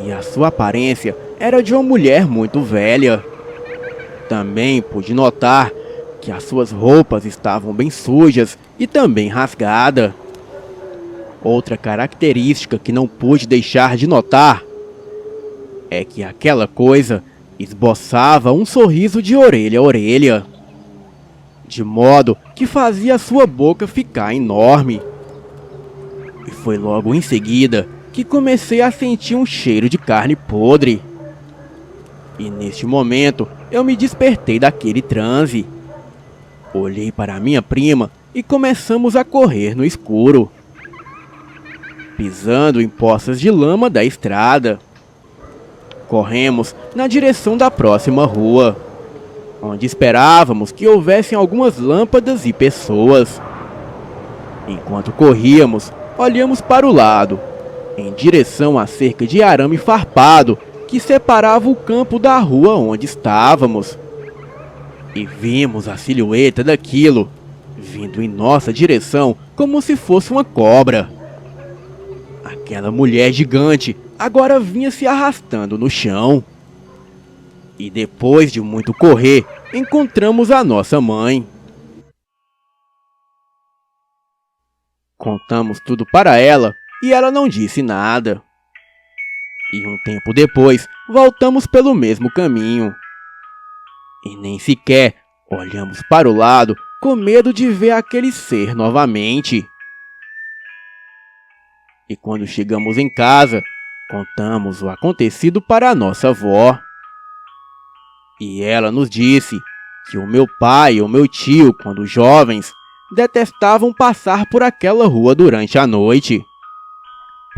e a sua aparência era de uma mulher muito velha. Também pude notar que as suas roupas estavam bem sujas e também rasgadas. Outra característica que não pude deixar de notar é que aquela coisa esboçava um sorriso de orelha a orelha, de modo que fazia sua boca ficar enorme. E foi logo em seguida que comecei a sentir um cheiro de carne podre. E neste momento eu me despertei daquele transe. Olhei para minha prima e começamos a correr no escuro, pisando em poças de lama da estrada. Corremos na direção da próxima rua, onde esperávamos que houvessem algumas lâmpadas e pessoas. Enquanto corríamos, olhamos para o lado, em direção à cerca de arame farpado que separava o campo da rua onde estávamos. E vimos a silhueta daquilo, vindo em nossa direção como se fosse uma cobra. Aquela mulher gigante agora vinha se arrastando no chão. E depois de muito correr, encontramos a nossa mãe. Contamos tudo para ela e ela não disse nada. E um tempo depois, voltamos pelo mesmo caminho. E nem sequer olhamos para o lado com medo de ver aquele ser novamente. E quando chegamos em casa, contamos o acontecido para a nossa avó. E ela nos disse que o meu pai e o meu tio, quando jovens, detestavam passar por aquela rua durante a noite,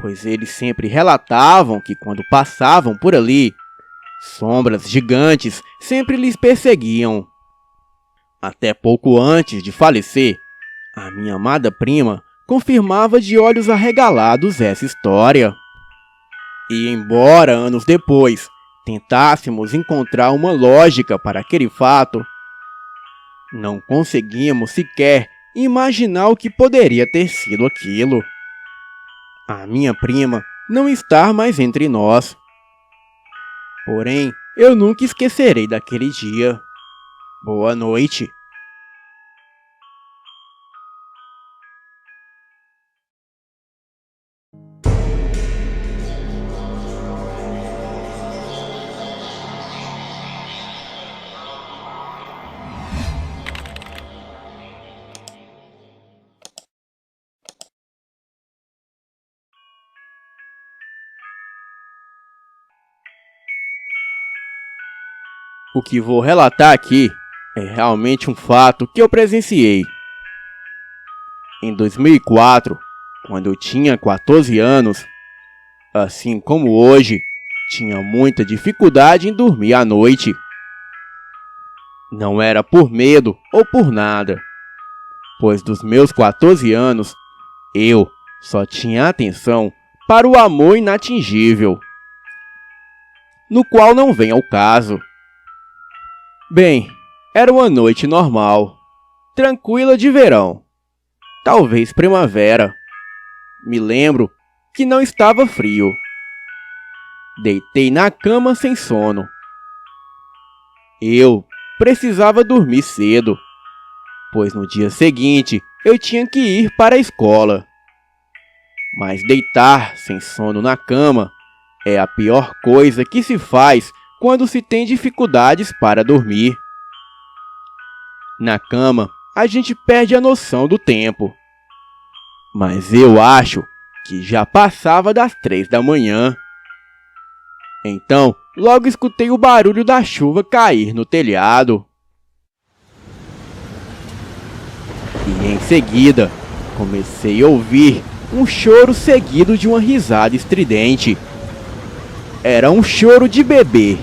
pois eles sempre relatavam que quando passavam por ali, sombras gigantes sempre lhes perseguiam. Até pouco antes de falecer, a minha amada prima confirmava de olhos arregalados essa história. E embora anos depois tentássemos encontrar uma lógica para aquele fato, não conseguíamos sequer imaginar o que poderia ter sido aquilo. A minha prima não está mais entre nós. Porém, eu nunca esquecerei daquele dia. Boa noite. O que vou relatar aqui é realmente um fato que eu presenciei. Em 2004, quando eu tinha 14 anos, assim como hoje, tinha muita dificuldade em dormir à noite. Não era por medo ou por nada, pois dos meus 14 anos, eu só tinha atenção para o amor inatingível, no qual não vem ao caso. Bem, era uma noite normal, tranquila de verão, talvez primavera. Me lembro que não estava frio. Deitei na cama sem sono. Eu precisava dormir cedo, pois no dia seguinte eu tinha que ir para a escola. Mas deitar sem sono na cama é a pior coisa que se faz quando se tem dificuldades para dormir. Na cama, a gente perde a noção do tempo. Mas eu acho que já passava das 3 da manhã. Então, logo escutei o barulho da chuva cair no telhado. E em seguida, comecei a ouvir um choro seguido de uma risada estridente. Era um choro de bebê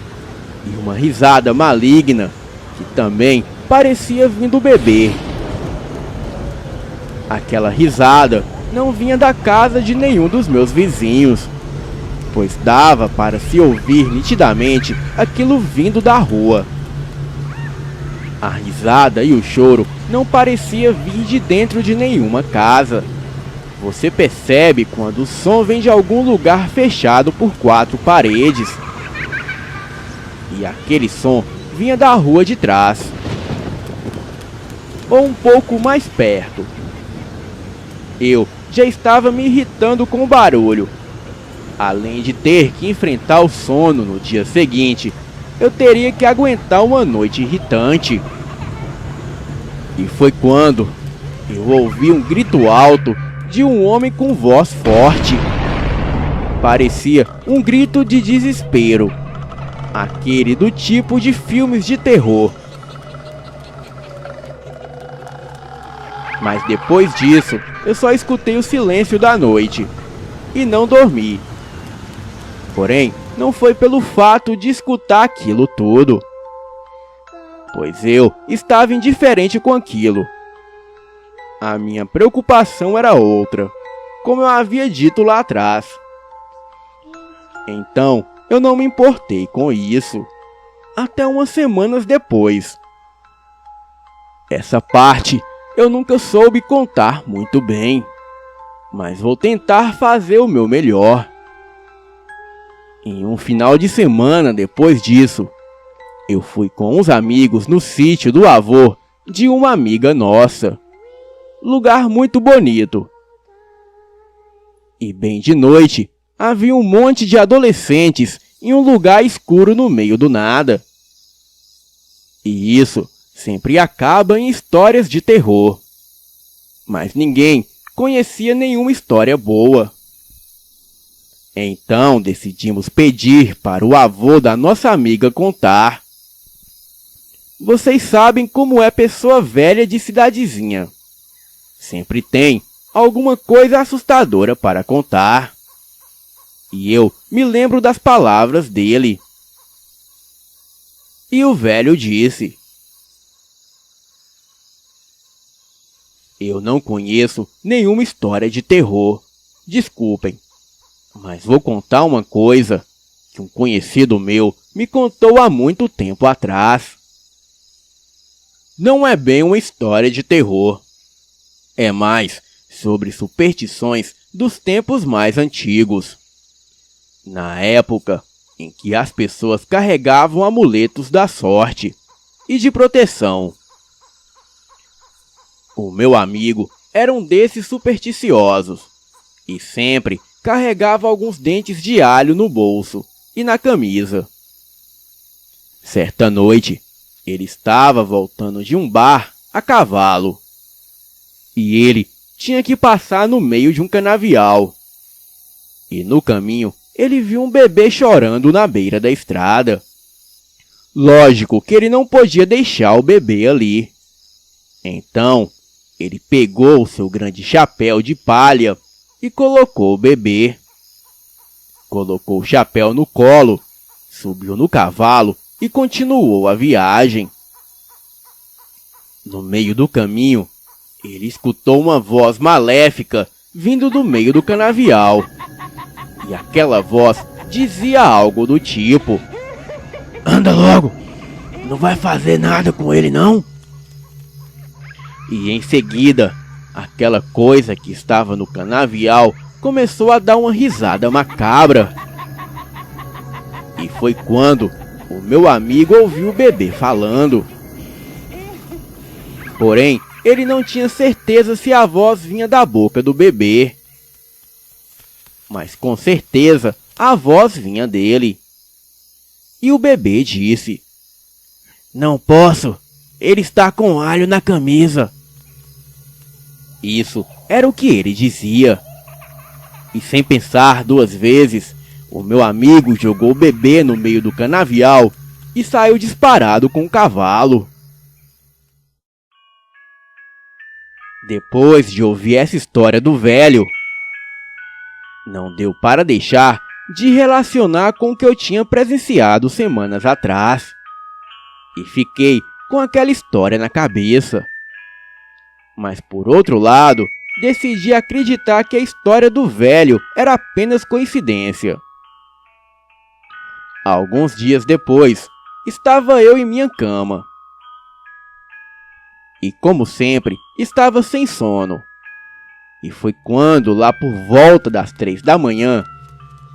e uma risada maligna que também parecia vir do bebê. Aquela risada não vinha da casa de nenhum dos meus vizinhos, pois dava para se ouvir nitidamente aquilo vindo da rua. A risada e o choro não parecia vir de dentro de nenhuma casa. Você percebe quando o som vem de algum lugar fechado por 4 paredes. E aquele som vinha da rua de trás, ou um pouco mais perto. Eu já estava me irritando com o barulho. Além de ter que enfrentar o sono no dia seguinte, eu teria que aguentar uma noite irritante. E foi quando eu ouvi um grito alto de um homem com voz forte. Parecia um grito de desespero, aquele do tipo de filmes de terror. Mas depois disso, eu só escutei o silêncio da noite e não dormi. Porém, não foi pelo fato de escutar aquilo tudo, pois eu estava indiferente com aquilo. A minha preocupação era outra, como eu havia dito lá atrás. Então, eu não me importei com isso, até umas semanas depois. Essa parte eu nunca soube contar muito bem, mas vou tentar fazer o meu melhor. Em um final de semana depois disso, eu fui com uns amigos no sítio do avô de uma amiga nossa. Lugar muito bonito. E bem de noite, havia um monte de adolescentes em um lugar escuro no meio do nada. E isso sempre acaba em histórias de terror. Mas ninguém conhecia nenhuma história boa. Então decidimos pedir para o avô da nossa amiga contar. Vocês sabem como é pessoa velha de cidadezinha. Sempre tem alguma coisa assustadora para contar. E eu me lembro das palavras dele. E o velho disse: eu não conheço nenhuma história de terror. Desculpem, mas vou contar uma coisa que um conhecido meu me contou há muito tempo atrás. Não é bem uma história de terror. É mais sobre superstições dos tempos mais antigos. Na época em que as pessoas carregavam amuletos da sorte e de proteção. O meu amigo era um desses supersticiosos e sempre carregava alguns dentes de alho no bolso e na camisa. Certa noite, ele estava voltando de um bar a cavalo e ele tinha que passar no meio de um canavial. E no caminho, ele viu um bebê chorando na beira da estrada. Lógico que ele não podia deixar o bebê ali. Então, ele pegou o seu grande chapéu de palha e colocou o bebê. Colocou o chapéu no colo, subiu no cavalo e continuou a viagem. No meio do caminho, ele escutou uma voz maléfica vindo do meio do canavial. E aquela voz dizia algo do tipo: anda logo, não vai fazer nada com ele não? E em seguida, aquela coisa que estava no canavial começou a dar uma risada macabra. E foi quando o meu amigo ouviu o bebê falando. Porém, ele não tinha certeza se a voz vinha da boca do bebê. Mas com certeza a voz vinha dele. E o bebê disse: não posso, ele está com alho na camisa. Isso era o que ele dizia. E sem pensar duas vezes, o meu amigo jogou o bebê no meio do canavial e saiu disparado com o cavalo. Depois de ouvir essa história do velho, não deu para deixar de relacionar com o que eu tinha presenciado semanas atrás. E fiquei com aquela história na cabeça. Mas por outro lado, decidi acreditar que a história do velho era apenas coincidência. Alguns dias depois, estava eu em minha cama. E como sempre, estava sem sono. E foi quando, lá por volta das 3 da manhã,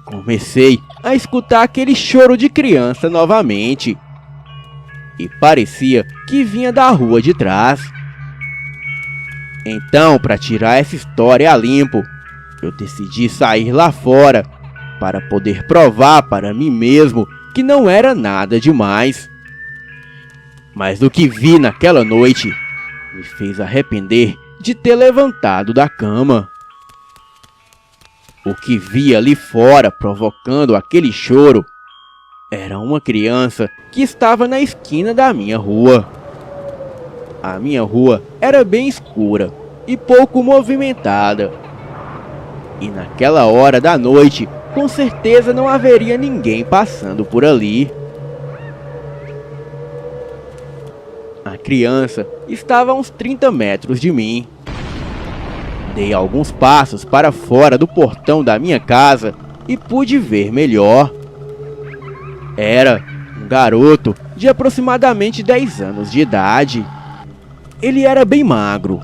comecei a escutar aquele choro de criança novamente. E parecia que vinha da rua de trás. Então, para tirar essa história a limpo, eu decidi sair lá fora para poder provar para mim mesmo que não era nada demais. Mas o que vi naquela noite me fez arrepender de ter levantado da cama. O que vi ali fora provocando aquele choro era uma criança que estava na esquina da minha rua. A minha rua era bem escura e pouco movimentada. E naquela hora da noite, com certeza não haveria ninguém passando por ali. A criança estava a uns 30 metros de mim. Dei alguns passos para fora do portão da minha casa e pude ver melhor. Era um garoto de aproximadamente 10 anos de idade. Ele era bem magro.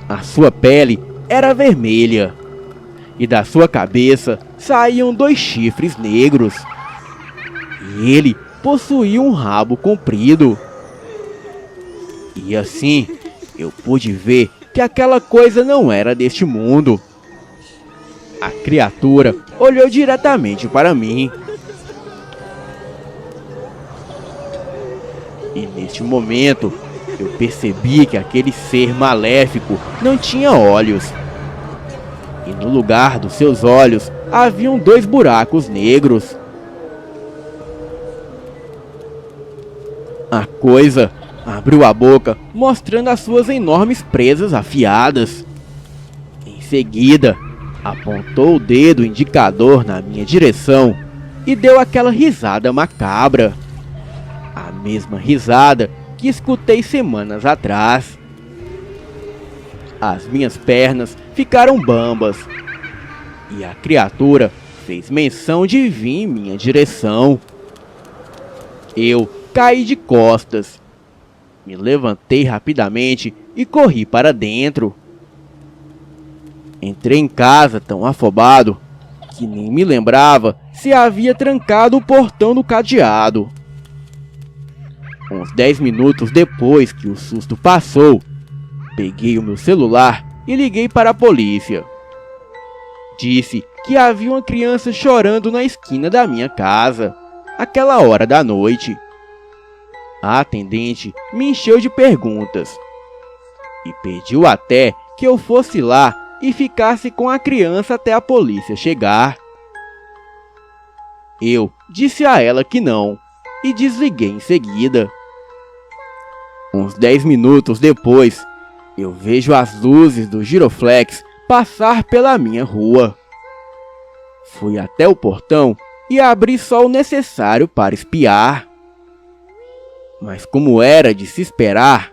A sua pele era vermelha. E da sua cabeça saíam 2 chifres negros. E ele possuía um rabo comprido. E assim, eu pude ver que aquela coisa não era deste mundo. A criatura olhou diretamente para mim. E neste momento, eu percebi que aquele ser maléfico não tinha olhos. E no lugar dos seus olhos, haviam 2 buracos negros. A coisa abriu a boca, mostrando as suas enormes presas afiadas. Em seguida, apontou o dedo indicador na minha direção e deu aquela risada macabra. A mesma risada que escutei semanas atrás. As minhas pernas ficaram bambas e a criatura fez menção de vir em minha direção. Eu caí de costas, me levantei rapidamente e corri para dentro. Entrei em casa tão afobado que nem me lembrava se havia trancado o portão no cadeado. Uns 10 minutos depois que o susto passou, peguei o meu celular e liguei para a polícia. Disse que havia uma criança chorando na esquina da minha casa, àquela hora da noite. A atendente me encheu de perguntas e pediu até que eu fosse lá e ficasse com a criança até a polícia chegar. Eu disse a ela que não e desliguei em seguida. Uns 10 minutos depois, eu vejo as luzes do giroflex passar pela minha rua. Fui até o portão e abri só o necessário para espiar. Mas como era de se esperar,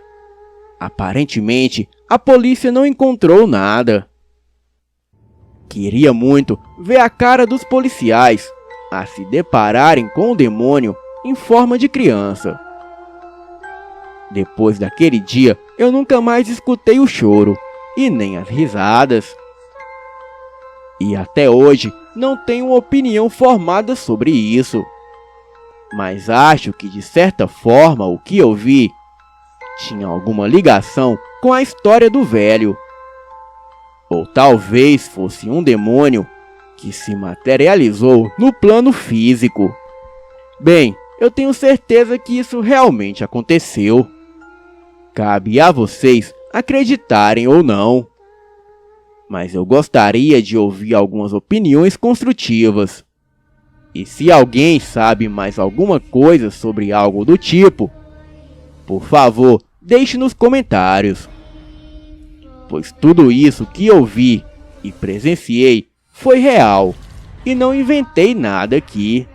aparentemente a polícia não encontrou nada. Queria muito ver a cara dos policiais a se depararem com o demônio em forma de criança. Depois daquele dia, eu nunca mais escutei o choro e nem as risadas. E até hoje não tenho opinião formada sobre isso. Mas acho que de certa forma o que eu vi tinha alguma ligação com a história do velho. Ou talvez fosse um demônio que se materializou no plano físico. Bem, eu tenho certeza que isso realmente aconteceu. Cabe a vocês acreditarem ou não. Mas eu gostaria de ouvir algumas opiniões construtivas. E se alguém sabe mais alguma coisa sobre algo do tipo, por favor, deixe nos comentários. Pois tudo isso que eu vi e presenciei foi real, e não inventei nada aqui.